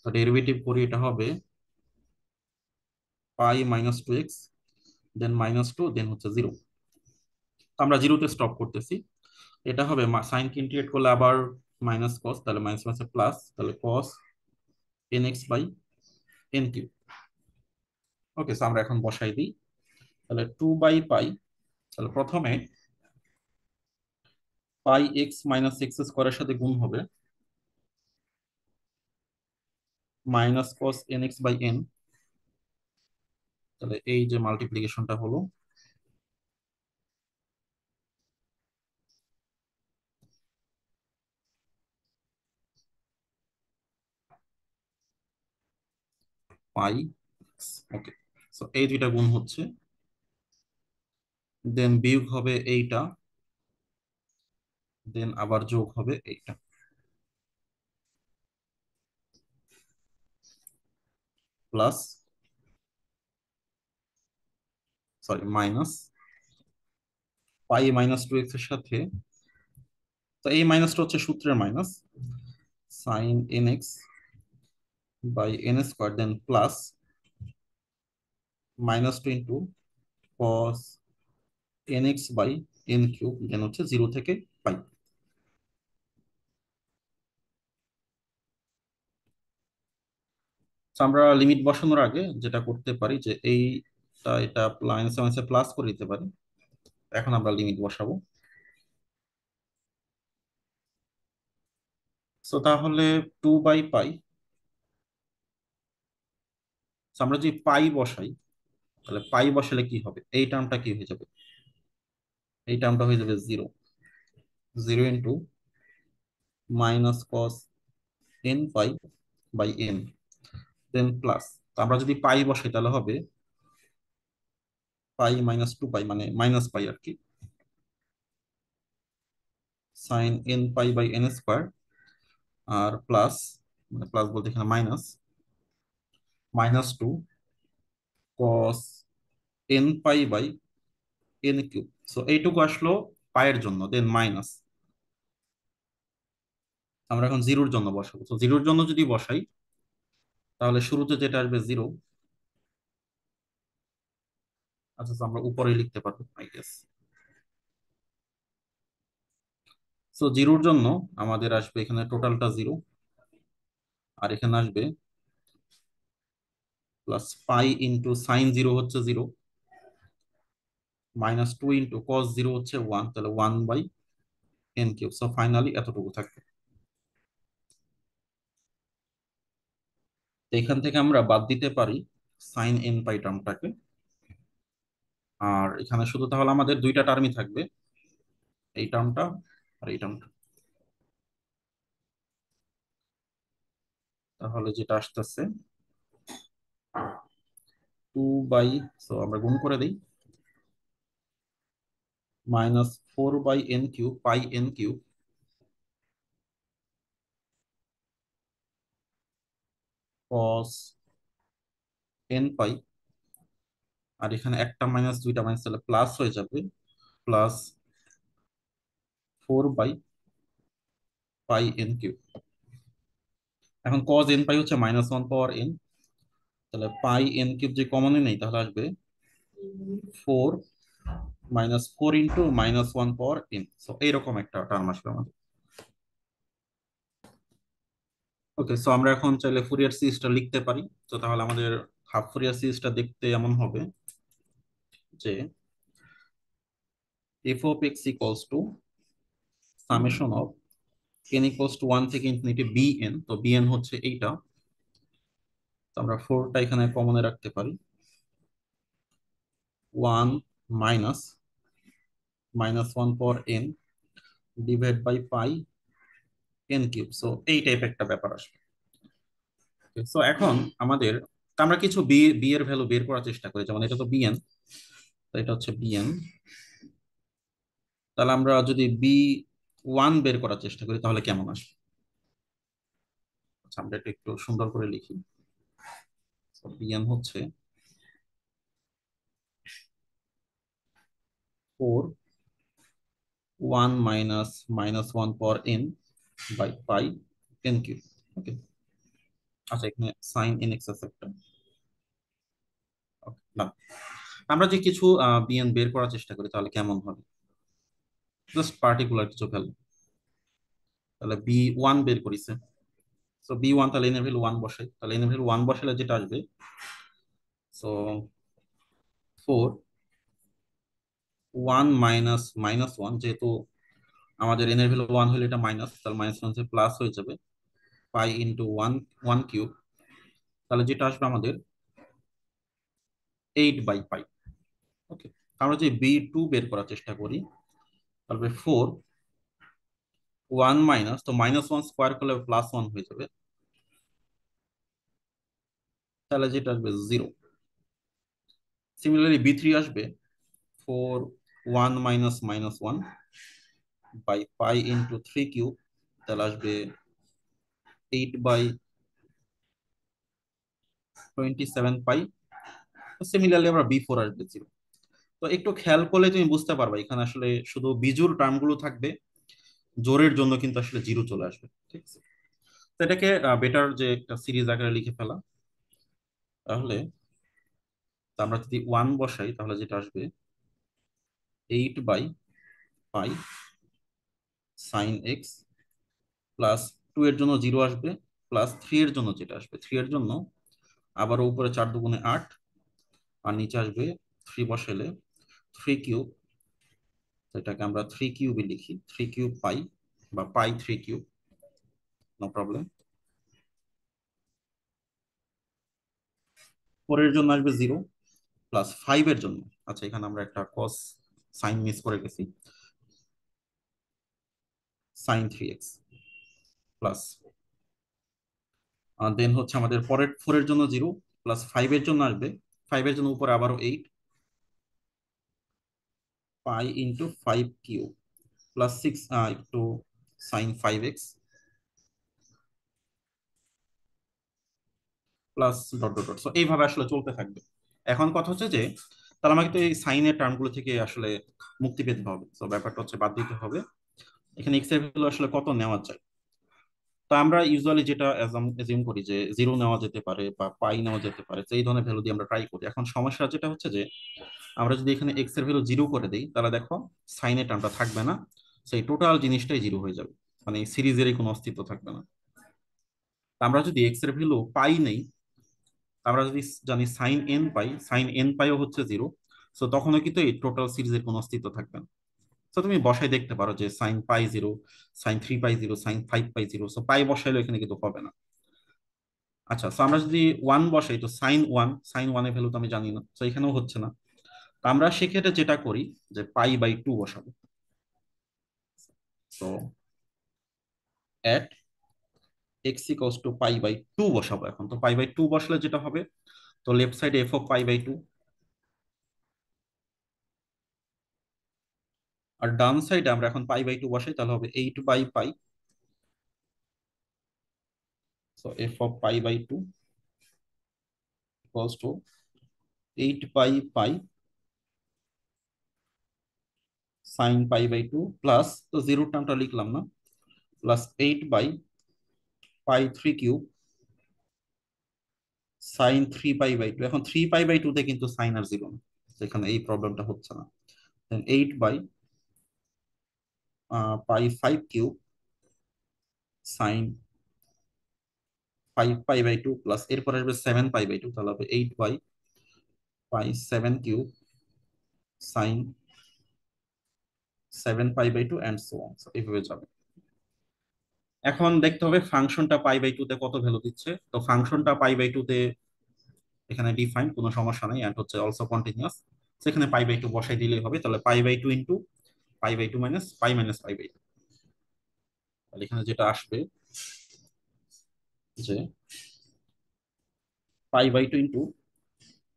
Derivative করি, এটা হবে pi minus two x then minus two then হচ্ছে জিরো। আমরা জিরোতে স্টপ করতেছি। এটা হবে সাইনকে ইন্টিগ্রেট করলে আবার মাইনাস কস, তাহলে মাইনাস মাইনাস প্লাস, তাহলে cos n x by n cube. Okay, আমরা এখন বসাই দিই। তাহলে 2/পাই, তাহলে প্রথমে পাই এক্স মাইনাস এক্স স্কোয়ারের সাথে গুণ হবে minus cos n x by n, তাহলে এই যে মাল্টিপ্লিকেশনটা হলো পাই। ওকে, সো এই দুইটা গুণ হচ্ছে, দেন বিয়োগ হবে এইটা, দেন আবার যোগ হবে এইটা, plus sorry minus pi minus two x এর সাথে, তো এই মাইনাসটা হচ্ছে সূত্রের minus, sine n x by n square, then plus minus two into cos n x by n cube, then হচ্ছে 0 থেকে পাই। So, আমরা লিমিট বসানোর আগে যেটা করতে পারি যে এইটা এটা মাইনাস মাইনাসে প্লাস করে দিতে পারি। এখন আমরা লিমিট বসাবো। সো তাহলে 2/পাই, আমরা যদি পাই বসাই, তাহলে পাই বসালে কি হবে, এই টার্মটা কি হয়ে যাবে, এই টার্মটা হয়ে যাবে zero. Zero into minus cos n pi by n, then plus, আমরা যদি পাই বসাই তাহলে হবে পাই মাইনাস 2 পাই, মানে মাইনাস পাই আর কি, sine n pi by n square, আর প্লাস, মানে প্লাস বলতে এখানে minus, minus 2 cos n pi by n cube. So এইটুকু আসলো পায়ের জন্য, দেন মাইনাস, আমরা এখন জিরোর জন্য বসাবো। তো জিরোর জন্য যদি বসাই, তাহলে শুরুতে যেটা আসবে জিরো। আচ্ছা, তো আমরা উপরে লিখতে পারবো আই গেস। সো জিরোর জন্য আমাদের আসবে এখানে টোটালটা জিরো, আর এখানে আসবে plus pi into sine zero হচ্ছে zero, minus 2 into cos zero হচ্ছে ওয়ান, তাহলে 1/n কিউব। সো ফাইনালি এতটুকু থাকবে। তো এখান থেকে আমরা বাদ দিতে পারি সাইন এন পাই টার্মটাকে, আর এখানে শুধু তাহলে আমাদের দুইটা টার্মই থাকবে, এই টার্মটা আর এই টার্মটা। তাহলে যেটা আসতেছে 2 বাই, সো আমরা গুণ করে দিই, -4/n কিউব পাই এন কিউব কস এন পাই, আর এখানে একটা মাইনাস দুইটা মাইনাস, তাহলে প্লাস হয়ে যাবে, প্লাস 4/পাই এন কিউব। এখন কজ এন পাই হচ্ছে -1/n, তাহলে পাই এন কিউব যে কমনই নেই, তাহলে আসবে 4 - 4 ইন্টু -1/n। সো এইরকম একটা টার্ম আসবে আমাদের। ওকে, সো আমরা এখন চাইলে ফুরিয়ার সিরিজটা লিখতে পারি। তো তাহলে আমাদের হাফ ফুরিয়ার সিরিজটা দেখতে এমন হবে যে F of x equals two summation of n equals to 1 থেকে ইনফিনিটি বিএন। তো বিএন হচ্ছে এইটা, তো আমরা ফোরটা এখানে কমনে রাখতে পারি, 1 minus -1/n divide by pi n cube. So এই টাইপ একটা ব্যাপার আসবে। সো এখন আমাদের, তা আমরা কিছু বি, বি এর ভ্যালু বের করার চেষ্টা করি, যেমন এটা তো বিএন, তো এটা হচ্ছে বিএন। তাহলে আমরা যদি বি 1 বের করার চেষ্টা করি তাহলে কেমন আসবে। আচ্ছা, আমরা এটা একটু সুন্দর করে লিখি। বিএন হচ্ছে 4 1 - -1/n by pi n cube. Okay, আচ্ছা এখানে সাইন এন এক্স আছে একটা। Okay, না, আমরা যে কিছু বিএন বের করার চেষ্টা করি তাহলে কেমন হবে, জাস্ট পার্টিকুলার কিছু ভ্যালু। তাহলে বি 1 বের করিছে, সো বি 1, তাহলে এন এর ভ্যালু 1 বসাই, তাহলে এন এর ভ্যালু 1 বসালে যেটা আসবে, সো 4 - -1, যেহেতু আমাদের এন এর ভ্যালু 1 হলে এটা মাইনাস, তাহলে -1 প্লাস হয়ে যাবে, পাই ইন্টু 1 কিউব, তাহলে যেটা আসবে আমাদের 8/পাই। ওকে, আমরা যদি বি 2 বের করার চেষ্টা করি, তাহলে 4 1 মাইনাস, তো -1 স্কোয়ার করলে +1 হয়ে যাবে, তাহলে যেটা আসবে জিরো। সিমিলারলি বি 3 আসবে 4 1 - -1 বাই পাই ইন্টু 3 কিউব, তাহলে আসবে 8/27 পাই। সিমিলারলি আমরা বি 4 আসবে জিরো। তো একটু খেয়াল করলে তুমি বুঝতে পারবে এখানে আসলে শুধু বিজোড় টার্মগুলো থাকবে, জোরের জন্য কিন্তু আসলে জিরো চলে আসবে। ঠিক আছে, তো এটাকে বেটার যে একটা সিরিজ আকারে লিখে ফেলা। তাহলে তো আমরা যদি 1 বসাই তাহলে যেটা আসবে 8/পাই সাইন এক্স, প্লাস 2 এর জন্য জিরো আসবে, প্লাস 3 এর জন্য যেটা আসবে, 3 এর জন্য আবার উপরে 4 × 2 = 8, আর নিচে আসবে 3 বসাইলে 3 কিউব, এটাকে আমরা 3 কিউবই লিখি, 3 কিউব পাই বা পাই 3 কিউব, নো প্রবলেম। ফোরের জন্য আসবে 0 প্লাস ফাইভের জন্য, আচ্ছা এখানে আমরা একটা কস সাইন মিস করে গেছি, সাইন 3x প্লাস, দেন হচ্ছে আমাদের পরের ফোরের জন্য 0 প্লাস ফাইভের জন্য আসবে, ফাইভের জন্য উপরে আবারও 8 পাই ইন্টু 5 কিউব প্লাস 6 একটু sine 5x plus dot dot dot. So এইভাবে আসলে চলতে থাকবে। এখন কথা হচ্ছে যে তাহলে আমাকে তো এই সাইনের টার্মগুলো থেকে আসলে মুক্তি পেতে হবে, তো ব্যাপারটা হচ্ছে বাদ দিতে হবে। এখানে এক্স এর ভ্যালু আসলে কত নেওয়া যায়। তো আমরা ইউজুয়ালি যেটা এজিউম করি যে 0 নেওয়া যেতে পারে বা পাই নেওয়া যেতে পারে, তো এই ধরনের ভ্যালু দিয়ে আমরা ট্রাই করি। এখন সমস্যা যেটা হচ্ছে যে আমরা যদি এখানে এক্স এর ভ্যালু 0 করে দিই, তাহলে দেখো সাইনের টার্মটা থাকবে না, সেই টোটাল জিনিসটাই 0 হয়ে যাবে, মানে সিরিজেরই কোনো অস্তিত্ব থাকবে না। তা আমরা যদি এক্স এর ভ্যালু পাই নেই, আমরা যদি জানি sign n pi, sine N পাইও হচ্ছে 0, সো তখনও কিন্তু এই টোটাল সিরিজের কোনো অস্তিত্ব থাকবে না। তো তুমি বসাই দেখতে পারো যে সাইন পাই 0, সাইন 3 পাই 0, সাইন 5 পাই 0, সো পাই বসাইলে এখানে কিন্তু হবে না। আচ্ছা, তো আমরা যদি 1 বসাই, তো সাইন 1 এর ভ্যালু তো আমি জানি না, তো এখানেও হচ্ছে না। তো আমরা সেক্ষেত্রে যেটা করি যে পাই/2 বসাবো। তো এট এক্স ইকুয়ালস টু পাই/2 বসাবো। এখন তো পাই/2 বসলে যেটা হবে, তো লেফট সাইডে এফ অফ পাই/2, আর ডান সাইডে আমরা এখন পাই/2 বসাই, তাহলে হবে 8/পাই। সো এফ অফ পাই/2 ইকুয়ালস টু 8/পাই সাইন পাই/2 প্লাস, তো জিরো টার্মটা লিখলাম না, প্লাস 8/পাই 3 কিউব সাইন 3 পাই/2। এখন 3 পাই/2 তে কিন্তু সাইন আর জিরো না, সেখানে এই প্রবলেমটা হচ্ছে না। দেন 8/পাই 5 কিউব সাইন 5 পাই/2 প্লাস এরপর আসবে 7 পাই/2, তাহলে হবে 8/পাই 7 কিউব সাইন 7 পাই/2 অ্যান্ড সো অন, এইভাবে যাবে। এখন দেখতে হবে ফাংশনটা পাই/2 তে কত ভ্যালু দিচ্ছে। তো ফাংশনটা পাই/2 তে এখানে ডিফাইন, কোনো সমস্যা নেই, এন্ড হচ্ছে অলসো কন্টিনিউয়াস, সেখানে পাই/2 বসাই দিলেই হবে। তাহলে পাই/2 ইন্টু পাই/2 মাইনাস পাই/2, তাহলে এখানে যেটা আসবে যে পাই/2 ইন্টু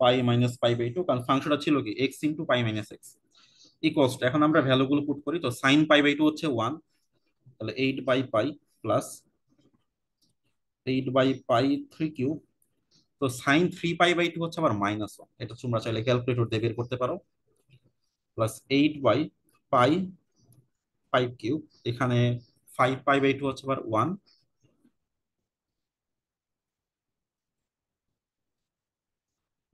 পাই/2, কারণ ফাংশনটা ছিল কি এক্স ইন্টু পাই/এক্স ইকুয়ালস টু, এখন আমরা ভ্যালুগুলো পুট করি, তো সাইন পাই/2 হচ্ছে 1, তাহলে 8/পাই প্লাস 8/পাই 3 কিউব, তো সাইন 3 পাই/2 হচ্ছে আবার -1, এটা তোমরা চাইলে ক্যালকুলেটর দিয়ে বের করতে পারো, প্লাস 8/পাই 5 কিউব, এখানে 5 পাই/2 হচ্ছে আবার 1,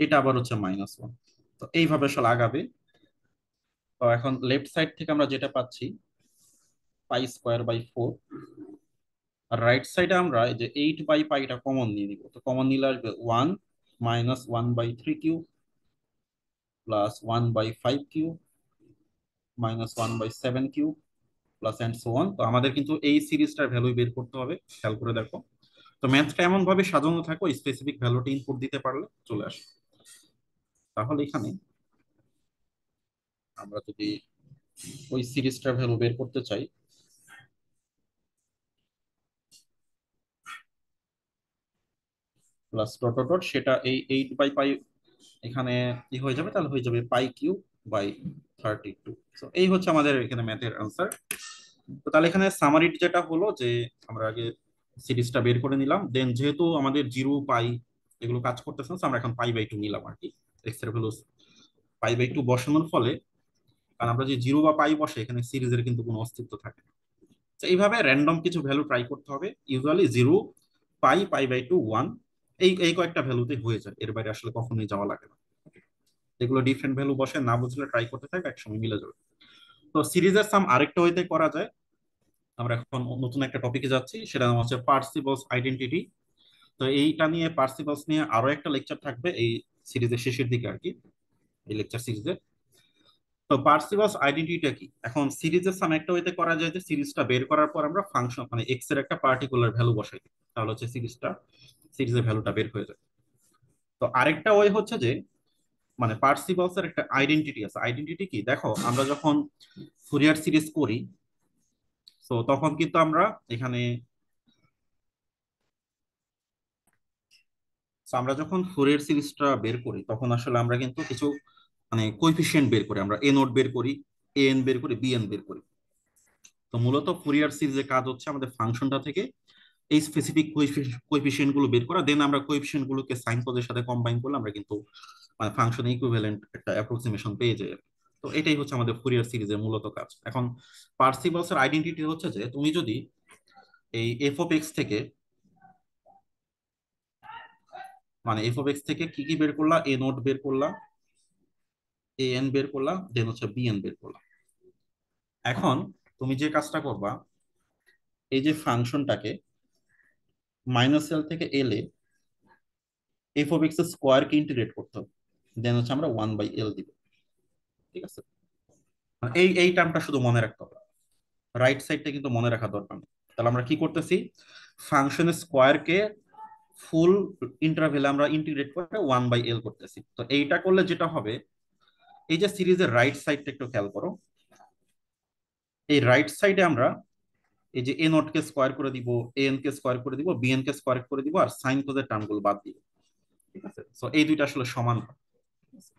এটা আবার হচ্ছে -1। তো এইভাবে আসলে আগাবে। তো এখন লেফট সাইড থেকে আমরা যেটা পাচ্ছি পাই² বাই 4, আর রাইট সাইডে আমরা এই যে 8/পাইটা কমন নিয়ে নিব, তো কমন নিলে আসবে 1 -1/3 cube plus 1/5 cube -1/7 cube plus and so on. তো আমাদের কিন্তু এই সিরিজটার ভ্যালু বের করতে হবে, খেয়াল করে দেখো। তো ম্যাথটা এমন ভাবে সাজানো থাকো, স্পেসিফিক ভ্যালুটা ইনপুট দিতে পারলে চলে আসে। তাহলে এখানে আমরা যদি ওই সিরিজটার ভ্যালু বের করতে চাই, প্লাস ডট ডট ডট, সেটা এই 8/পাই এখানে কি হয়ে যাবে, তাহলে হয়ে যাবে পাই কিউব/32। তো এই হচ্ছে আমাদের এখানে ম্যাথের আনসার। তো তাহলে এখানে সামারি যেটা হলো যে আমরা আগে সিরিজটা বের করে নিলাম, দেন যেহেতু আমাদের 0 পাই এগুলো কাজ করতেছে না, so আমরা এখন পাই/2 নিলাম আর কি। এক্স এর ভ্যালু পাই/2 বসানোর ফলে, কারণ আমরা যে 0 বা পাই বসে এখানে সিরিজের কিন্তু কোনো অস্তিত্ব থাকে না। তো এইভাবে র্যান্ডম কিছু ভ্যালু ট্রাই করতে হবে, ইউজুয়ালি 0, পাই/2, 1, এই এই কয়েকটা ভ্যালুতে হয়ে যায়, এর বাইরে আসলে কখনোই যাওয়া লাগে না। এগুলো ডিফারেন্ট ভ্যালু বসে, না বুঝলে ট্রাই করতে থাকবে, একসময় মিলে যাবে। তো সিরিজের সাম আরেকটা ওয়েতে করা যায়। আমরা এখন নতুন একটা টপিকে যাচ্ছি, সেটা নাম হচ্ছে পার্সিবলস আইডেন্টিটি। তো এইটা নিয়ে, পার্সিবলস নিয়ে আরো একটা লেকচার থাকবে এই সিরিজের শেষের দিকে আর কি, এই লেকচার সিরিজে। তো পার্সিভাস আইডেন্টিটিটা কি? এখন সিরিজের সাম একটা ওয়েতে করা যায় যে সিরিজটা বের করার পর আমরা ফাংশন মানে এক্স এর একটা পার্টিকুলার ভ্যালু বসাই দিই, তাহলে হচ্ছে সিরিজের ভ্যালুটা বের হয়ে যায়। তো আরেকটা ওয়ে হচ্ছে যে মানে পার্সিভালস এর একটা আইডেন্টিটি আছে। আইডেন্টিটি কি দেখো, আমরা যখন ফুরিয়ার সিরিজ করি, তো তখন কিন্তু আমরা এখানে so আমরা যখন ফুরিয়ার সিরিজটা বের করি তখন আসলে আমরা কিন্তু কিছু মানে কোএফিসিয়েন্ট বের করি, আমরা এ নোট বের করি, এ এন বের করি, বি এন বের করি। তো মূলত ফুরিয়ার সিরিজের কাজ হচ্ছে আমাদের ফাংশনটা থেকে এই স্পেসিফিক কোএফিসিয়েন্ট গুলো বের করা, দেন আমরা কোএফিসিয়েন্ট গুলোকে সাইন পদের সাথে কম্বাইন করলে আমরা কিন্তু মানে ফাংশন ইকুইভ্যালেন্ট একটা অ্যাপ্রক্সিমেশন পেয়ে যাই। তো এটাই হচ্ছে আমাদের ফুরিয়ার সিরিজের মূলত কাজ। এখন পার্সিভালস এর আইডেন্টিটি হচ্ছে যে তুমি যদি এই এফ অফ এক্স থেকে মানে এফ অফ এক্স থেকে কি কি বের করলা, এ নোট বের করলা, এ এন বের করলা, দেন হচ্ছে বি এন বের করলা। এখন তুমি যে কাজটা করবা, এই যে ফাংশনটাকে মাইনাস এল থেকে l a f of x square কে ইন্টিগ্রেট করতে হবে, দেন হচ্ছে আমরা 1/L দিব। ঠিক আছে, মানে এই টার্মটা শুধু মনে রাখতে হবে, রাইট সাইডটা কিন্তু মনে রাখা দরকার নেই। তাহলে আমরা কি করতেছি, ফাংশনের স্কোয়ারকে ফুল ইন্টারভেলে আমরা ইন্টিগ্রেট করে 1/L করতেছি। তো এইটা করলে যেটা হবে, এই যে সিরিজের রাইট সাইডটা একটু খেয়াল করো, এই রাইট সাইডে আমরা এই যে এ নট কে স্কোয়ার করে দিব, এ এন কে স্কোয়ার করে দিব, বি এন কে স্কোয়ার করে দিব, আর সাইন কোজের টার্মগুলো বাদ দিব। ঠিক আছে, তো এই দুইটা আসলে সমান হয়। ঠিক আছে?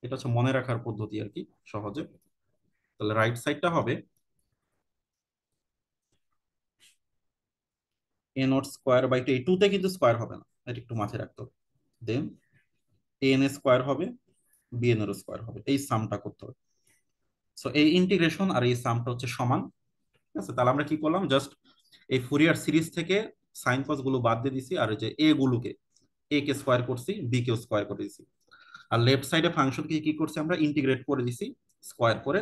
এটা হচ্ছে মনে রাখার পদ্ধতি আর কি, সহজে। তাহলে রাইট সাইডটা হবে a naught square by two, এই টুতে কিন্তু স্কোয়ার হবে না, এটা একটু মাথায় রাখতে হবে। দেন এ এন স্কোয়ার হবে, বি এন এর স্কোয়ার হবে, এই সামটা করতে হবে। সো এই ইন্টিগ্রেশন আর এই সামটা হচ্ছে সমান। ঠিক আছে, তাহলে আমরা কি করলাম, জাস্ট এই ফুরিয়ার সিরিজ থেকে সাইন কস গুলো বাদ দিয়ে দিছি, আর এই যে এ গুলোকে এ কে স্কোয়ার করছি, বি কে স্কোয়ার করে দিছি, আর লেফট সাইডে ফাংশনকে কি করছি আমরা ইন্টিগ্রেট করে দিছি স্কোয়ার করে,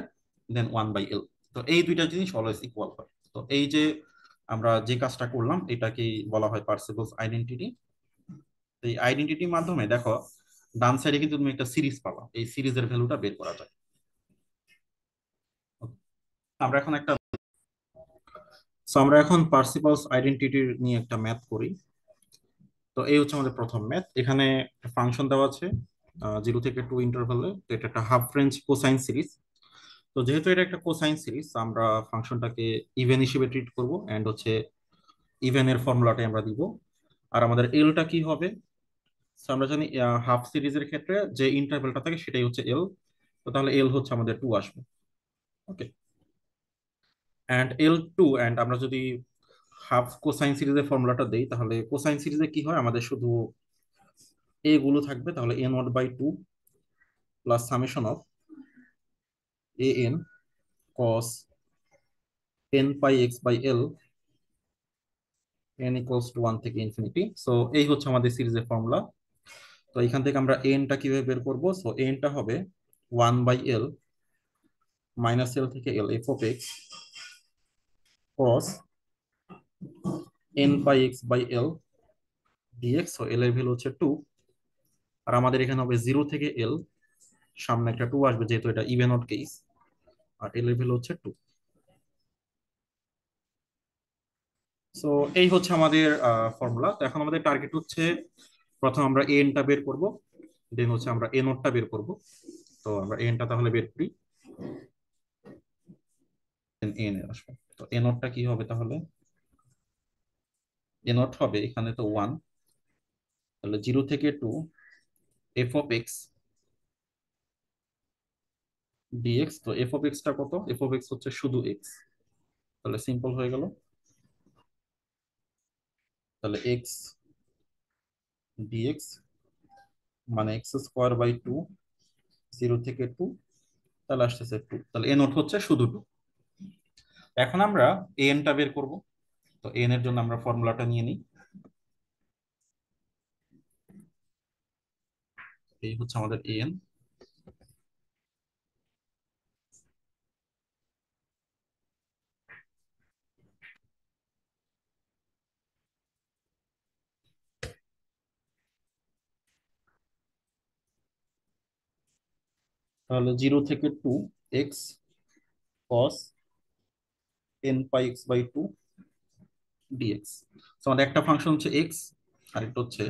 দেন 1/L। তো এই দুইটা জিনিস অলওয়েজ ইকুয়াল হয়। তো এই যে আমরা যে কাজটা করলাম এটাকেই বলা হয় পার্সিবলস আইডেন্টিটি। এই আইডেন্টিটির মাধ্যমে দেখো ডান সাইডে কিন্তু তুমি একটা সিরিজ পাবা, এই সিরিজের ভ্যালুটা বের করা যায়। আমরা এখন একটা আমরা এখন পার্সিবলস আইডেন্টিটির নিয়ে একটা ম্যাথ করি। তো এই হচ্ছে আমাদের প্রথম ম্যাথ। এখানে ফাংশন দেওয়া আছে 0 থেকে 2 ইন্টারভ্যালে, তো এটা একটা হাফ রেঞ্জ কোসাইন সিরিজ। তো যেহেতু এটা একটা কোসাইন সিরিজ, আমরা ফাংশনটাকে ইভেন হিসেবে ট্রিট করব, এন্ড হচ্ছে ইভেন এর ফর্মুলাটাই আমরা দিব। আর আমাদের এলটা কি হবে, So আমরা জানি হাফ সিরিজের ক্ষেত্রে যে ইন্টারভ্যালটা থাকে সেটাই হচ্ছে এল। তো তাহলে এল হচ্ছে আমাদের 2 আসবে। ওকে, এন্ড L2, এন্ড আমরা যদি হাফ কোসাইন সিরিজের ফর্মুলাটা দেই, তাহলে কোসাইন সিরিজে কি হয়, আমাদের শুধু এ গুলো থাকবে, তাহলে a0/2 plus summation of an cos n pi x by l n equals to 1 থেকে ইনফিনিটি। সো এই হচ্ছে আমাদের সিরিজের ফর্মুলা। তো এখান থেকে আমরা এনটা কিভাবে বের করবো, সো এনটা হবে 1/L মাইনাস এল থেকে l f of x cos n pi x by l dx। So l এর ভ্যালু হচ্ছে 2, আর আমাদের এখানে হবে 0 থেকে L, সামনে একটা 2 আসবে যেহেতু এটা ইভেন অড কেস, আর এল এর ভ্যালু হচ্ছে 2। সো এই হচ্ছে আমাদের ফর্মুলা। তো এখন আমাদের টার্গেট হচ্ছে প্রথম আমরা এনটা বের করব, দেন হচ্ছে আমরা এ নোটটা বের করব। তো আমরা এনটা তাহলে বের করি, দেন এন এর আসবে। তো এ নোটটা কি হবে তাহলে, এ নোট হবে এখানে তো 1, তাহলে 0 থেকে 2 এফ অফ এক্স ডিএক্স। তো এফ অফ এক্সটা কত, এফ অফ এক্স হচ্ছে শুধু এক্স, তাহলে সিম্পল হয়ে গেল। তাহলে এক্স ডিএক্স মানে x² বাই 2, 0 থেকে 2, তাহলে আসতেছে 2, তাহলে এ নোট হচ্ছে শুধু 2। এখন আমরা এনটা বের করব। তো এন এর জন্য আমরা ফর্মুলাটা নিয়ে নিই, এই হচ্ছে আমাদের এন। তাহলে 0 থেকে 2 x cos n pi x by two dx. আমাদের একটা ফাংশন হচ্ছে এক্স, আরেকটা হচ্ছে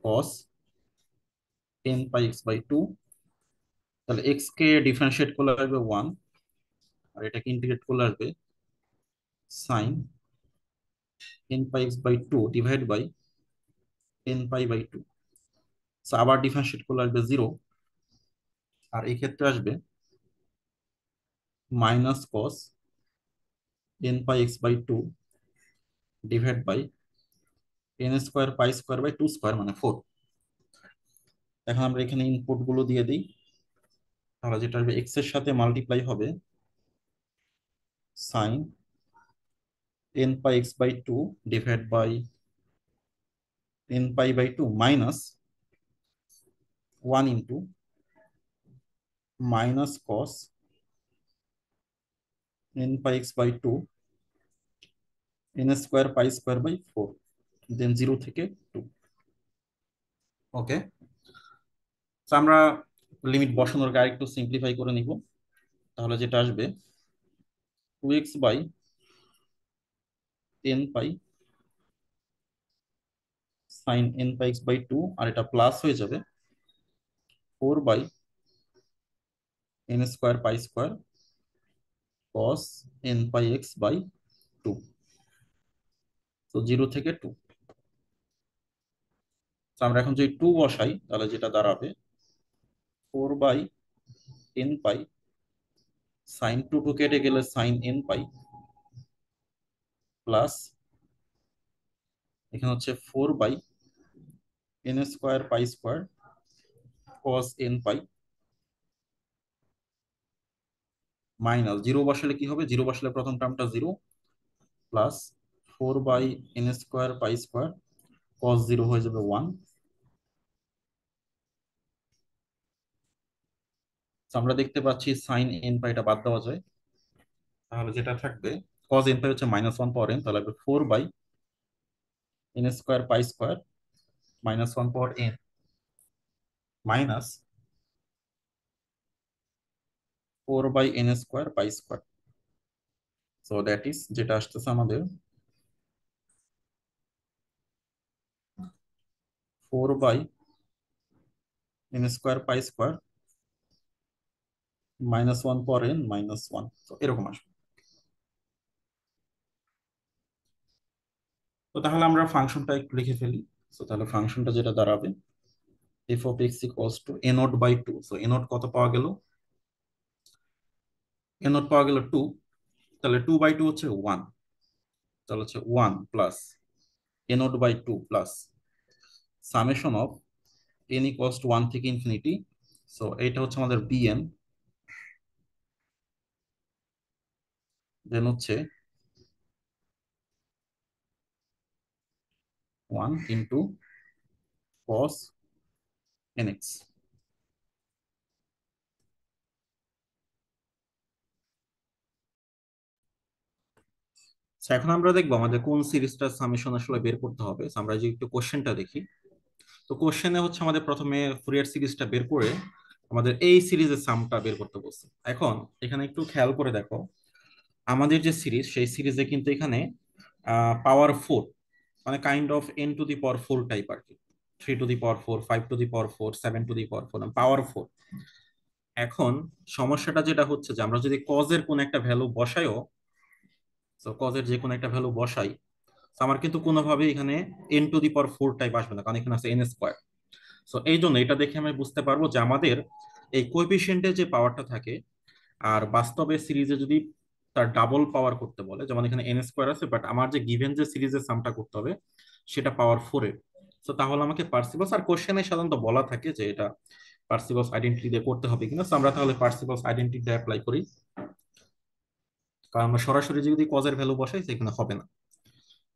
cos n pi x by two. তাহলে এক্স কে ডিফারেন্সিয়েট করলে আসবে ওয়ান, আর এটাকে ইন্টিগ্রেট করলে আসবে sine n pi x by two divide by n pi by two. আবার ডিফারেন্সিয়েট করলে আসবে জিরো, আর এই ক্ষেত্রে আসবে minus cos n pi x by two divide by n square pi square by two square মানে ফোর। এখন আমরা এখানে ইনপুট গুলো দিয়ে দিই। তাহলে যেটা আসবে এক্স এর সাথে মাল্টিপ্লাই হবে sine n pi x by two divide by n pi by two minus one into minus cos n pi x by two n square pi square by four, then zero থেকে টু। ওকে, আমরা লিমিট বসানোর আগে একটু সিম্পলিফাই করে নিব। তাহলে যেটা আসবে two x by n pi sine n pi x by two, আর এটা প্লাস হয়ে যাবে four by n square pi square cos n pi x by two. তো জিরো থেকে টু। আমরা এখন যদি টু বসাই তাহলে যেটা দাঁড়াবে four by n pi sine two two কেটে গেলে সাইন এন পাই প্লাস এখানে হচ্ছে four by n square pi square cos n pi minus zero বসালে কি হবে, জিরো বসালে প্রথম টার্মটা zero plus four by n square pi square cos zero হয়ে যাবে ওয়ান। আমরা দেখতে পাচ্ছি সাইন এন পাইটা বাদ দেওয়া যায়, তাহলে যেটা থাকবে কস এন পাই হচ্ছে মাইনাস ওয়ান পাওয়ার এন, তাহলে four by n square pi square minus one power n minus four by n square pi square. So that is যেটা আসতেছে আমাদের four by n square pi square minus one power n minus one, তো এরকম আসবে। তো তাহলে আমরা ফাংশনটা একটু লিখে ফেলি। তো তাহলে ফাংশনটা যেটা দাঁড়াবে f of x equals to a not by two. So a nought কত পাওয়া গেল, এ নট পাওয়া গেল টু। তাহলে টু বাই টু হচ্ছে ওয়ান, তাহলে হচ্ছে one plus a not by two plus summation of n equals to one থেকে ইনফিনিটি। সো এটা হচ্ছে আমাদের বিএন, দেন হচ্ছে one into cos n x. এখন আমরা দেখবো আমাদের কোন সিরিজটার সামেশন আসলে বের করতে হবে। So, আমরা যে একটু কোশ্চেনটা দেখি। তো কোশ্চেনে হচ্ছে আমাদের প্রথমে ফুরিয়ার সিরিজটা বের করে আমাদের এই সিরিজের সামটা বের করতে বলছে। এখন এখানে একটু খেয়াল করে দেখো, আমাদের যে সিরিজ সেই সিরিজে কিন্তু এখানে পাওয়ার ফোর, মানে kind of n to the power four type আর কি। Three to the power four, five to the power four, seven to the power four, power four. এখন সমস্যাটা যেটা হচ্ছে যে আমরা যদি কজের কোন একটা ভ্যালু বসাইও, তো কজের যে কোনো একটা ভ্যালু বসাই, তো আমার কিন্তু কোনোভাবে এখানে N to the power four type আসবে না, কারণ এখানে আছে এন স্কোয়ার। সো এই জন্য এটা দেখে আমি বুঝতে পারবো যে আমাদের এই কোএফিসিয়েন্টে যে পাওয়ারটা থাকে, আর বাস্তবে সিরিজে যদি তার ডাবল পাওয়ার করতে বলে, যেমন এখানে এন স্কোয়ার আছে, বাট আমার যে গিভেন যে সিরিজের সামটা করতে হবে সেটা পাওয়ার ফোরের। তো তাহলে আমাকে পার্সিবলস, আর কোশ্চেনে সাধারণত বলা থাকে যে এটা পার্সিবলস আইডেন্টিটি দিয়ে করতে হবে কিনা। তো আমরা তাহলে পার্সিবলস আইডেন্টিটি অ্যাপ্লাই করি, কারণ আমরা সরাসরি যদি কজের ভ্যালু বসাই সেখানে হবে না।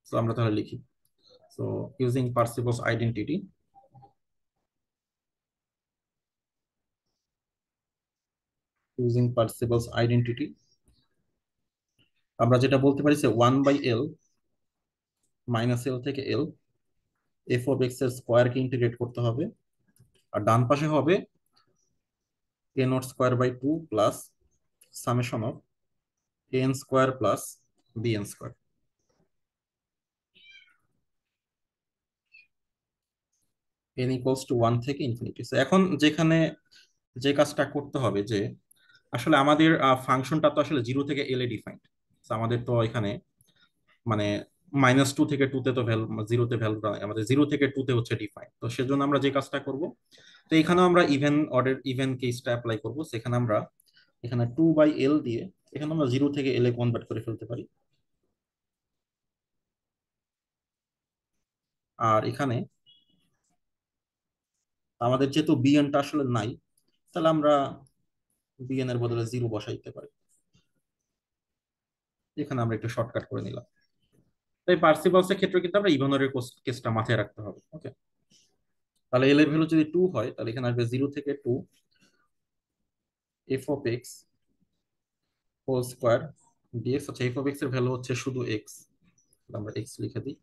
তো আমরা তাহলে লিখি, so using Parseval's identity, using Parseval's identity আমরা যেটা বলতে পারি যে one by l minus l থেকে এল এফ অফ এক্স এর স্কোয়ারকে ইন্টিগ্রেট করতে হবে, আর ডান পাশে হবে a naught square by two plus summation of n square plus b n square. N equals to one থেকে ইনফিনিটি। এখন যেখানে যে কাজটা করতে হবে যে আসলে আমাদের ফাংশনটা তো আসলে জিরো থেকে এল এ ডিফাইন্ড। আমাদের তো এখানে মানে -2 থেকে 2 তে তো ভ্যালু, জিরোতে ভ্যালু আমাদের 0 থেকে 2 তে হচ্ছে ডিফাইন। তো সেজন্য আমরা যে কাজটা করব, তো এখানেও আমরা ইভেন অর্ডার ইভেন কেসটা অ্যাপ্লাই করব। সেখানে আমরা এখানে 2/L দিয়ে এখানে আমরা 0 থেকে এল এ কনভার্ট করে ফেলতে পারি। আর এখানে আমাদের যেহেতু বিএনটা আসলে নাই, তাহলে আমরা বিএন এর বদলে 0 বসাইতে পারি। এখানে আমরা একটু শর্টকাট করে নিলাম। তাই পার্সিভালসের ক্ষেত্রে কিন্তু আমরা ইভেন অর্ডার কেসটা মাথায় রাখতে হবে। ওকে, তাহলে এল এর ভ্যালু যদি 2 হয় তাহলে এখানে আসবে 0 থেকে 2 f of x whole square d x. আচ্ছা, এফ অফ এক্স এর ভ্যালু হচ্ছে শুধু এক্স, আমরা এক্স লিখে দিই,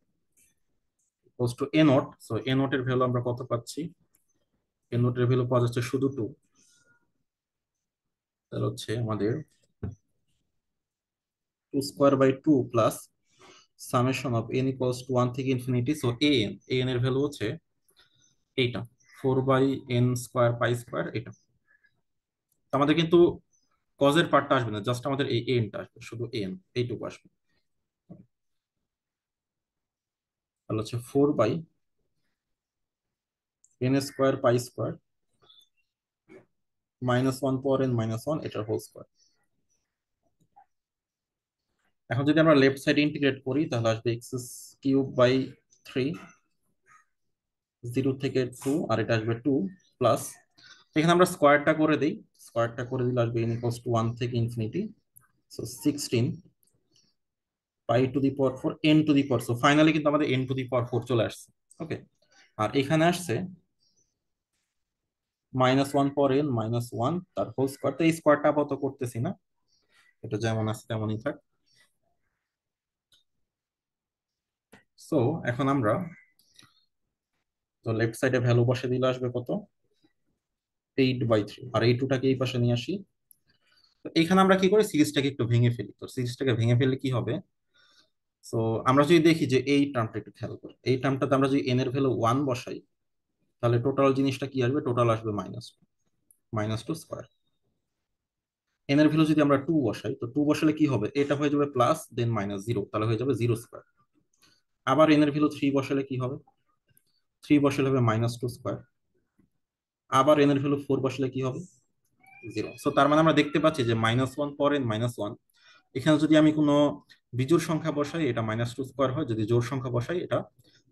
equals to a nought. So a nought এর ভ্যালু আমরা কত পাচ্ছি? এ নট এর ভ্যালু পাওয়া যাচ্ছে শুধু 2। তাহলে হচ্ছে আমাদের 2 square by 2 plus summation of n equals to 1 থেকে ইনফিনিটি। সো এ এন এর ভ্যালু হচ্ছে এইটা, 4/n² পাই স্কোয়ার এটা। তো আমাদের কিন্তু কজের পার্টটা আসবে না, জাস্ট আমাদের এই এনটা আসবে, শুধু এন এইটুকু আসবে। তাহলে হচ্ছে 4/n² পাই স্কোয়ার -1 পাওয়ার n−1 এটার হোল স্কোয়ার। এখন যদি আমরা লেফট সাইড ইন্টিগ্রেট করি তাহলে আসবে x³ বাই 3, 0 থেকে 2, আর এটা আসবে 2 প্লাস, এখানে আমরা স্কোয়ারটা করে দিই। স্কোয়ারটা করে দিলে আসবে n = 1 থেকে infinity. So 16 π to the power 4 n to the power. So finally কিন্তু আমাদের n টু দি পাওয়ার 4 চলে আসছে। ওকে, আর এখানে আসছে -1 পাওয়ার n−1 তার হোল স্কোয়ার। তো এই স্কোয়ারটা আপাতত করতেছি না, এটা যেমন আছে তেমনই থাক। সো এখন আমরা তো লেফট সাইডে ভ্যালু বসে দিলে আসবে কত? 8/3। আর এই টুটাকে এই পাশে নিয়ে আসি। তো এখানে আমরা কি করি, সিরিজটাকে একটু ভেঙে ফেলি। তো সিরিজটাকে ভেঙে ফেললে কি হবে? সো আমরা যদি দেখি যে এই টার্মটা একটু খেয়াল করি, এই টার্মটাতে আমরা যদি এন এর ভ্যালু 1 বসাই তাহলে টোটাল জিনিসটা কি আসবে? টোটাল আসবে -2 স্কোয়ার। এন এর ভ্যালু যদি আমরা 2 বসাই, তো 2 বসালে কি হবে? এটা হয়ে যাবে প্লাস দেন -0, তাহলে হয়ে যাবে 0 স্কোয়ার। আবার এন এর ভ্যালু 3 বসালে কি হবে? 3 বসালে হবে -2 স্কোয়ার। আবার এন এর ভ্যালু 4 বসালে কি হবে? 0। সো তার মানে আমরা দেখতে পাচ্ছি যে -1 পর n−1, এখানে যদি আমি কোনো বিজোড় সংখ্যা বসাই এটা -2 স্কোয়ার হয়, যদি জোড় সংখ্যা বসাই এটা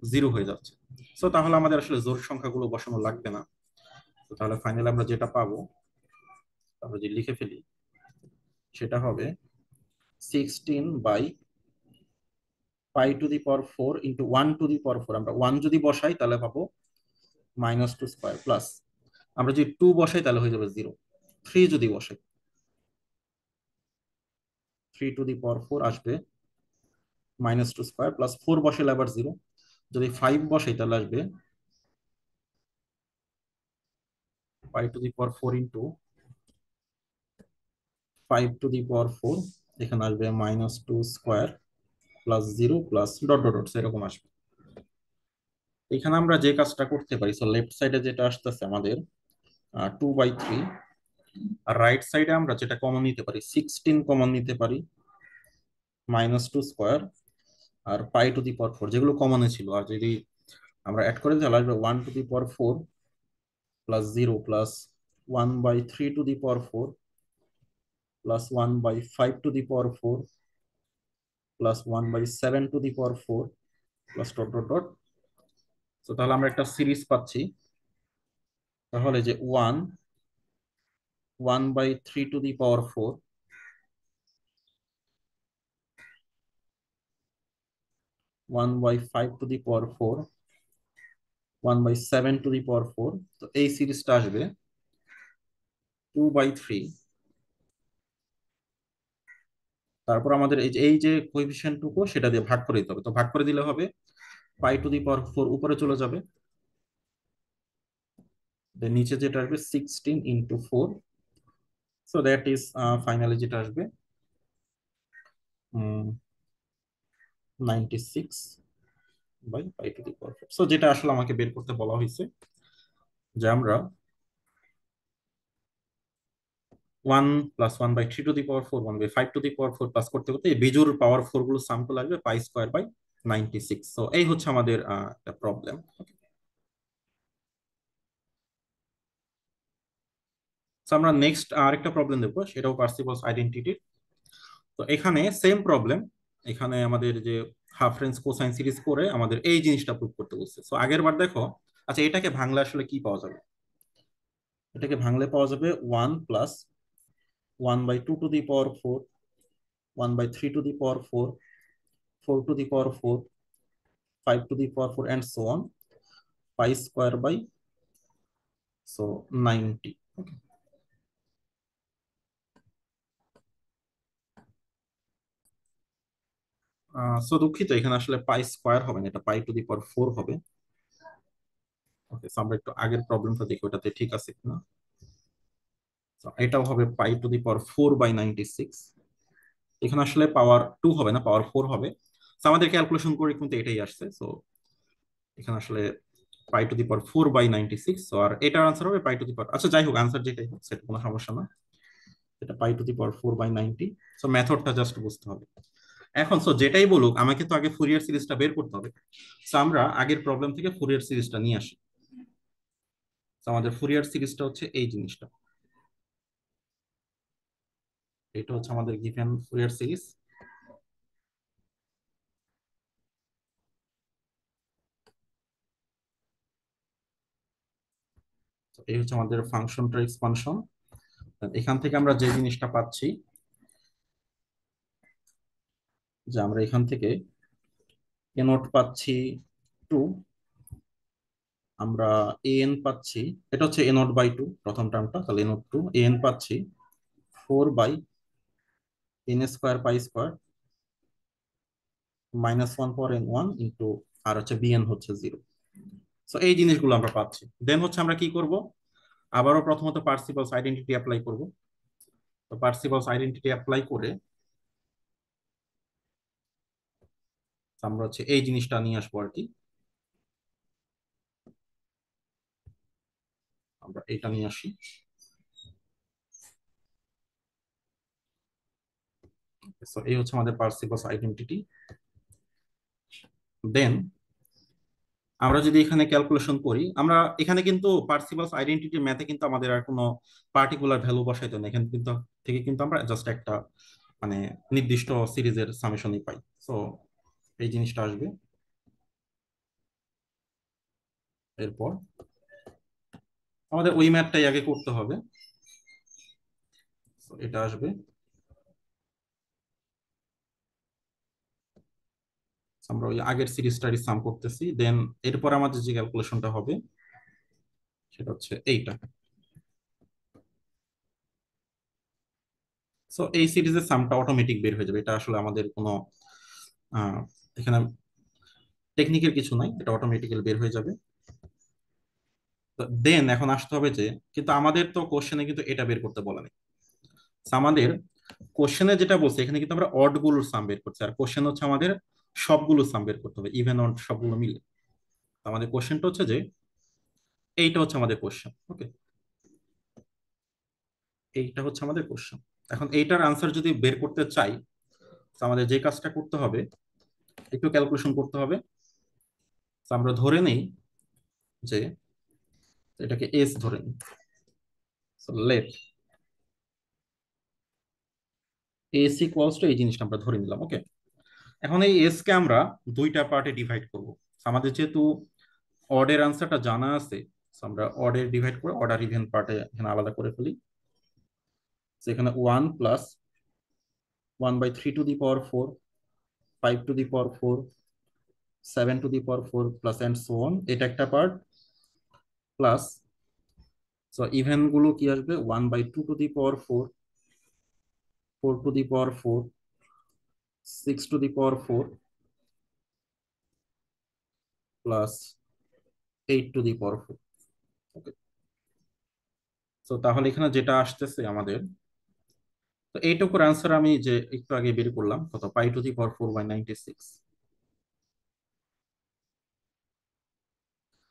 0 হয়ে যাচ্ছে। সো তাহলে আমাদের আসলে জোড় সংখ্যাগুলো বসানো লাগবে না। তো তাহলে ফাইনালি আমরা যেটা পাবো, আমরা যদি লিখে ফেলি, সেটা হবে 16 π to the power 4 into 1 to the power 4। আমরা 1 যদি বসাই তাহলে পাবো -2 স্কোয়ার প্লাস, আমরা যদি 2 বসাই তাহলে হয়ে যাবে 0। 3 যদি বসাই, 3 টু দি পাওয়ার 4 আসবে -2 স্কোয়ার প্লাস 4 বসাইলে আবার 0। যদি 5 বসাই তাহলে আসবে π to the power 4 into 5 to the power 4। এখানে আসবে -2 square plus 0 plus dot dot dot এরকম আসবে। এখানে আমরা যে কাজটা করতে পারি, সো লেফট সাইডে যেটা আসতেছে আমাদের 2/3, আর রাইট সাইডে আমরা যেটা কমন নিতে পারি 16 কমন নিতে পারি, -2 square R π to the power 4 যেগুলো কমনে ছিল। আর যদি আমরা অ্যাড করে দিই তাহলে আসবে 1 to the power 4 plus 0 plus 1/3 to the power 4 plus 1/5 to the power 4 plus 1/7 to the power 4 plus dot dot dot. তো তাহলে আমরা একটা সিরিজ পাচ্ছি, তাহলে যে 1/3 to the power 4, 1/5 to the power 4, 1/7 to the power 4। তো এই সিরিজটা আসবে 2/3। তারপর আমাদের এই যে কোএফিসিয়েন্ট টুকু সেটা দিয়ে ভাগ করে দিতে হবে। তো ভাগ করে দিলে হবে π টু দি পাওয়ার 4 উপরে চলে যাবে, দেন নিচে যেটা আসবে 16 into 4 so that is finally যেটা আসবে 96 by pi to the power 4। সো যেটা আসলে আমাকে বের করতে বলা হয়েছে যে আমরা 1 + 1/3 to the power 4, 1/5 to the power 4 plus করতে করতে এই বিজোড় পাওয়ার 4 গুলো সাম করলে আসবে পাই স্কোয়ার বাই 96। সো এই হচ্ছে আমাদের একটা প্রবলেম। তো আমরা নেক্সট আরেকটা প্রবলেম দেখবো, সেটাও পার্সিবলস আইডেন্টিটি। তো এখানে সেম প্রবলেম, এখানে আমাদের যে হাফ রেঞ্জ কোসাইন সিরিজ করে আমাদের এই জিনিসটা প্রুভ করতে বলছে। সো আগের বার দেখো, আচ্ছা এটাকে ভাঙলে আসলে কি পাওয়া যাবে? এটাকে ভাঙলে পাওয়া যাবে 1 + 1/2 to the power 4, 1/3 to the power 4, 4 to the power 4, 5 to the power 4 and so on, pi square by 90। So দুঃখিত, এখানে আসলে পাই স্কোয়ার হবে না, এটা পাই টু দি পাওয়ার 4 হবে। ওকে, আমরা একটু আগের প্রবলেমটা দেখি ওটাতে ঠিক আছে কিনা। So, এটাও হবে পাই টু দি পাওয়ার 4/96। এখানে আসলে পাওয়ার 2 হবে না, পাওয়ার 4 হবে। তো আমাদের ক্যালকুলেশন করে কিন্তু এটাই আসছে। সো এখানে আসলে পাই টু দি পাওয়ার 4/96। সো আর এটার আনসার হবে পাই টু দি পাওয়ার, আচ্ছা যাই হোক আনসার যেটাই হোক সেটা কোনো সমস্যা না। এটা পাই টু দি পাওয়ার 4/90। সো মেথডটা জাস্ট বুঝতে হবে। এখন সো যেটাই বলুক, আমাকে তো আগে ফুরিয়ার সিরিজটা বের করতে হবে। সো আমরা আগের প্রবলেম থেকে ফুরিয়ার সিরিজটা নিয়ে আসি। তো আমাদের ফুরিয়ার সিরিজটা হচ্ছে এই জিনিসটা, এটা হচ্ছে আমাদের গিভেন ফুরিয়ার সিরিজ। এই হচ্ছে আমাদের ফাংশনটার এক্সপানশন। এখান থেকে আমরা যে জিনিসটা পাচ্ছি, যে আমরা এখান থেকে এ নোট পাচ্ছি 2, আমরা এ এন পাচ্ছি, এটা হচ্ছে এ নোট বাই 2 প্রথম টার্মটা, তাহলে এ নোট 2, এ এন পাচ্ছি 4/n² পাই স্কোয়ার -1 পাওয়ার n1 ইন্টু, আর হচ্ছে বিএন হচ্ছে 0। সো এই জিনিসগুলো আমরা পাচ্ছি। দেন হচ্ছে আমরা কি করব, আবারও প্রথমত পার্সিবলস আইডেন্টিটি অ্যাপ্লাই করব। তো পার্সিবলস আইডেন্টিটি অ্যাপ্লাই করে আমরা হচ্ছে এই জিনিসটা নিয়ে আসবো আর কি, আমরা এটা নিয়ে আসি। সো এই হচ্ছে আমাদের পার্সিবলস আইডেন্টিটি। দেন আমরা যদি এখানে ক্যালকুলেশন করি, আমরা এখানে কিন্তু পার্সিবলস আইডেন্টিটি ম্যাথে কিন্তু আমাদের আর কোনো পার্টিকুলার ভ্যালু বসাইতে না, এখানে কিন্তু থেকে কিন্তু আমরা জাস্ট একটা মানে নির্দিষ্ট সিরিজের সামেশনই পাই। সো এই জিনিসটা আসবে। এরপর আমাদের ওই ম্যাথটাই আগে করতে হবে। So, এটা আসবে, আমরা ওই আগের সিরিজটারই সাম করতেছি। দেন এরপর আমাদের যে ক্যালকুলেশনটা হবে সেটা হচ্ছে এইটা। সো এই সিরিজের সামটা অটোমেটিক বের হয়ে যাবে, এটা আসলে আমাদের কোনো এখানে টেকনিকের কিছু নাই, এটা অটোমেটিক্যালি বের হয়ে যাবে। দেন এখন আসতে হবে যে, কিন্তু আমাদের তো কোশ্চেনে কিন্তু এটা বের করতে বলা নেই। So, আমাদের কোশ্চেনে যেটা বলছে এখানে কিন্তু আমরা অড গুলোর সাম বের করছি, আর কোশ্চেন হচ্ছে আমাদের সবগুলো সাম বের করতে হবে, ইভেন অড সবগুলো মিলে। তো আমাদের কোশ্চেনটা হচ্ছে যে, এইটা হচ্ছে আমাদের কোশ্চেন। ওকে, এইটা হচ্ছে আমাদের কোশ্চেন। এখন এইটার আনসার যদি বের করতে চাই, তো আমাদের যে কাজটা করতে হবে, একটু ক্যালকুলেশন করতে হবে। তো আমরা ধরে নেই যে, এটাকে এস ধরে নিই। লেট এস ইকুয়ালস টু এই জিনিসটা আমরা ধরে নিলাম। ওকে, এখন এই এস কে আমরা দুইটা পার্টে ডিভাইড করব। আমাদের যেহেতু অডের আনসারটা জানা আছে, so আমরা অডের ডিভাইড করে অর্ডার ইভেন পার্টে এখানে আলাদা করে ফেলি। এখানে 1 + 1/3 to the power 4, 5 to the power 4, 7 to the power 4 plus and so on, এটা একটা পার্ট। প্লাস সো ইভেন গুলো কি আসবে, 1/2 to the power 4, 4 to the power 4, 6 to the power 4 plus 8 to the power 4। Okay, তো তাহলে এখানে যেটা আসতেছে আমাদের, তো এইটুকুর আনসার আমি যে একটু আগে বের করলাম, কত, π⁴/96।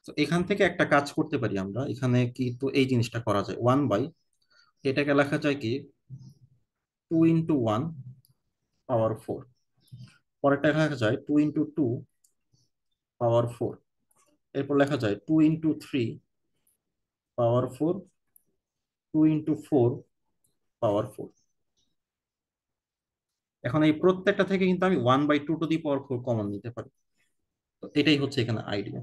তো এখান থেকে একটা কাজ করতে পারি আমরা, এখানে কি তো এই জিনিসটা করা যায়, 1/, এটাকে লেখা যায় কি 2 × 1 পাওয়ার 4, পরেরটা লেখা যায় 2 × 2 পাওয়ার 4, এরপর লেখা যায় 2 × 3 পাওয়ার 4, 2 × 4 পাওয়ার 4। এখন এই প্রত্যেকটা থেকে কিন্তু আমি 1/2 টু দি পাওয়ার 4 কমন নিতে পারি। তো এটাই হচ্ছে এখানে আইডিয়া।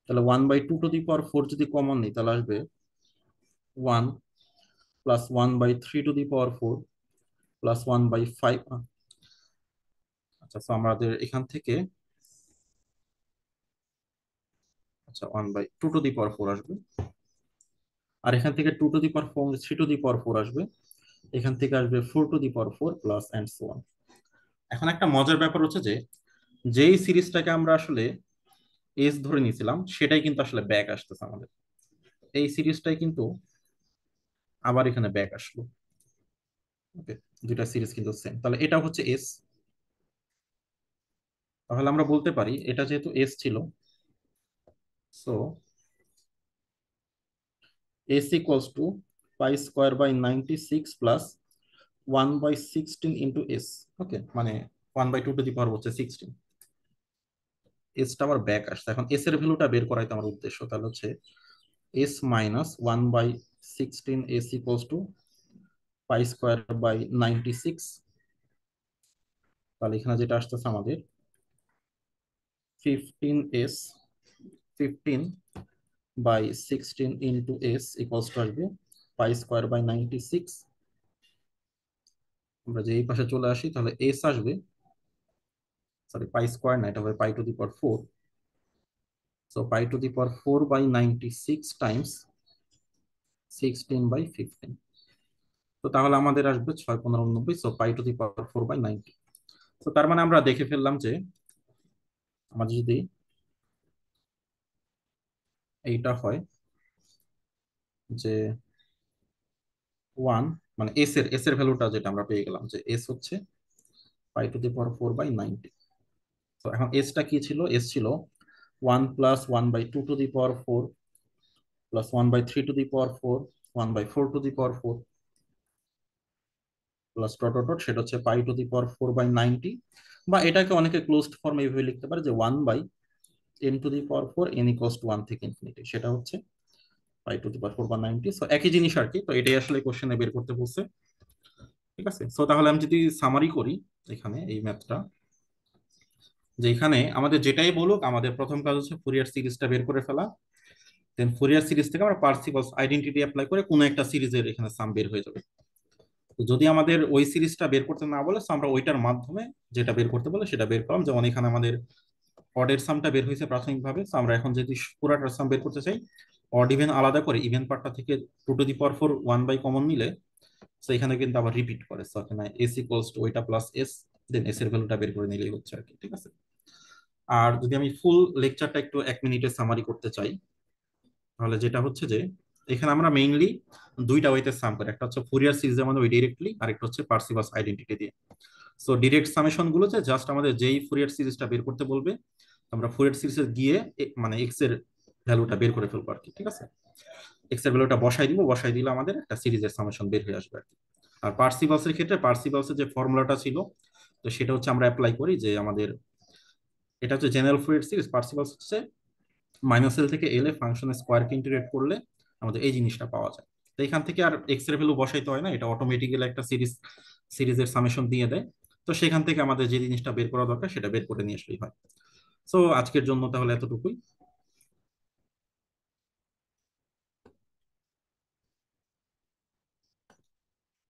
তাহলে 1/2 টু দি পাওয়ার 4 যদি কমন নিই, তাহলে আসবে 1 + 1/3 টু দি পাওয়ার 4 +1/5। আচ্ছা, তো আমাদের এখান থেকে, আচ্ছা, 1/2 টু দি পাওয়ার 4 আসবে, আর এখান থেকে 2 to the power 4, 3 two the power 4 আসবে, এখান থেকে আসবে 4 to the power 4 plus and so on. এখন একটা মজার ব্যাপার হচ্ছে যে যেই সিরিজটাকে আমরা আসলে এস ধরে নিয়েছিলাম সেটাই কিন্তু আসলে ব্যাক আসতেছে আমাদের, এই সিরিজটাই কিন্তু আবার এখানে ব্যাক আসলো। ওকে, দুইটা সিরিজ কিন্তু সেম, তাহলে এটা হচ্ছে এস। তাহলে আমরা বলতে পারি এটা যেহেতু এস ছিল, so s equals to π²/96 plus 1/16 into s. Okay, মানে 1/2 টু দি পাওয়ার হচ্ছে 16। এসটা আবার ব্যাক আসছে, এখন এস এর ভ্যালুটা বের করাই তো আমার উদ্দেশ্য, তাহলে হচ্ছে s minus 1/16 s equals to π²/96। তাহলে এখানে যেটা আসতেছে আমাদের 15 s, 15/16 into s equals to আসবে π²/96। আমরা যে এই পাশে চলে আসি, তাহলে এস আসবে, সরি π² না, এটা হবে π⁴, সো π⁴/96 টাইমস 16/15। তো তাহলে আমাদের আসবে 6×15, সো π⁴/90। তো তার মানে আমরা দেখে ফেললাম যে আমাদের যদি এইটা হয় যে 1, মানে এস এর ভ্যালুটা যেটা আমরা পেয়ে গেলাম যে এস হচ্ছে π⁴/90। তো এখন এসটা কি ছিল, এস ছিল 1 + 1/2 to the power 4 plus 1/3 to the power 4, 1/4 two the power 4 plus dot dot dot, সেটা হচ্ছে π⁴/90। বা এটাকে অনেকে ক্লোজড ফর্ম এইভাবে লিখতে পারে যে 1/n two the power 4 n equals to 1 থেকে ইনফিনিটি, সেটা হচ্ছে π⁴/90। সো একই জিনিস আর কি, তো এটাই আসলে কোশ্চেনে বের করতে বলছে। ঠিক আছে, সো তাহলে আমি যদি সামারি করি এখানে এই ম্যাথটা, যে এখানে আমাদের যেটাই বলুক, আমাদের প্রথম কাজ হচ্ছে ফুরিয়ার সিরিজটা বের করে ফেলা, দেন ফুরিয়ার সিরিজ থেকে আমরা পার্সিভালস আইডেন্টিটি অ্যাপ্লাই করে কোনো একটা সিরিজের এখানে সাম বের হয়ে যাবে। তো যদি আমাদের ওই সিরিজটা বের করতে না বলে, তো আমরা ওইটার মাধ্যমে যেটা বের করতে বলে সেটা বের করলাম। যেমন এখানে আমাদের অডের সামটা বের হয়েছে প্রাথমিকভাবে, তো আমরা এখন যদি পুরাটার সাম বের করতে চাই, অড ইভেন আলাদা করে ইভেন পার্টটা থেকে 2 to the power 4 1 by common নিলে, তো এখানে কিন্তু আবার রিপিট করে, তো এখানে এস ইকুয়ালস টু ওইটা প্লাস এস, দেন এস এর ভ্যালুটা বের করে নিলেই হচ্ছে আর কি। ঠিক আছে, আর যদি আমি ফুল লেকচারটা একটু 1 মিনিটে সামারি করতে চাই, তাহলে যেটা হচ্ছে যে এখানে আমরা মেইনলি দুইটা ওয়েতে সাম করি, একটা হচ্ছে ফুরিয়ার সিরিজের মধ্যে ওই ডিরেক্টলি, আর একটা হচ্ছে পার্সিভালস আইডেন্টিটি দিয়ে। সো ডিরেক্ট সামেশন গুলোতে জাস্ট আমাদের যেই ফুরিয়ার সিরিজটা বের করতে বলবে, আমরা ফুরিয়ার সিরিজে গিয়ে মানে এক্স এর ভ্যালুটা বের করে ফেলবো আর কি। ঠিক আছে, এক্স এর ভ্যালুটা বসাই দিব, বসাই দিলে আমাদের একটা সিরিজের সামেশন বের হয়ে আসবে আর কি। আর পার্সিভালস এর ক্ষেত্রে পার্সিভালস এর যে ফর্মুলাটা ছিল, তো সেটা হচ্ছে আমরা অ্যাপ্লাই করি যে আমাদের এটা হচ্ছে জেনারেল ফুরিয়ার সিরিজ, পার্সিভালস হচ্ছে মাইনাস এল থেকে এল এ ফাংশনের স্কোয়ারকে ইন্টিগ্রেট করলে আমাদের এই জিনিসটা পাওয়া যায়। তো এখান থেকে আর এক্স এর ভ্যালু বসাইতে হয় না, এটা অটোমেটিক্যালি একটা সিরিজের সামেশন দিয়ে দেয়। তো সেখান থেকে আমাদের যে জিনিসটা বের করা দরকার সেটা বের করে নিয়ে আসলেই হয়। সো আজকের জন্য তাহলে এতটুকুই।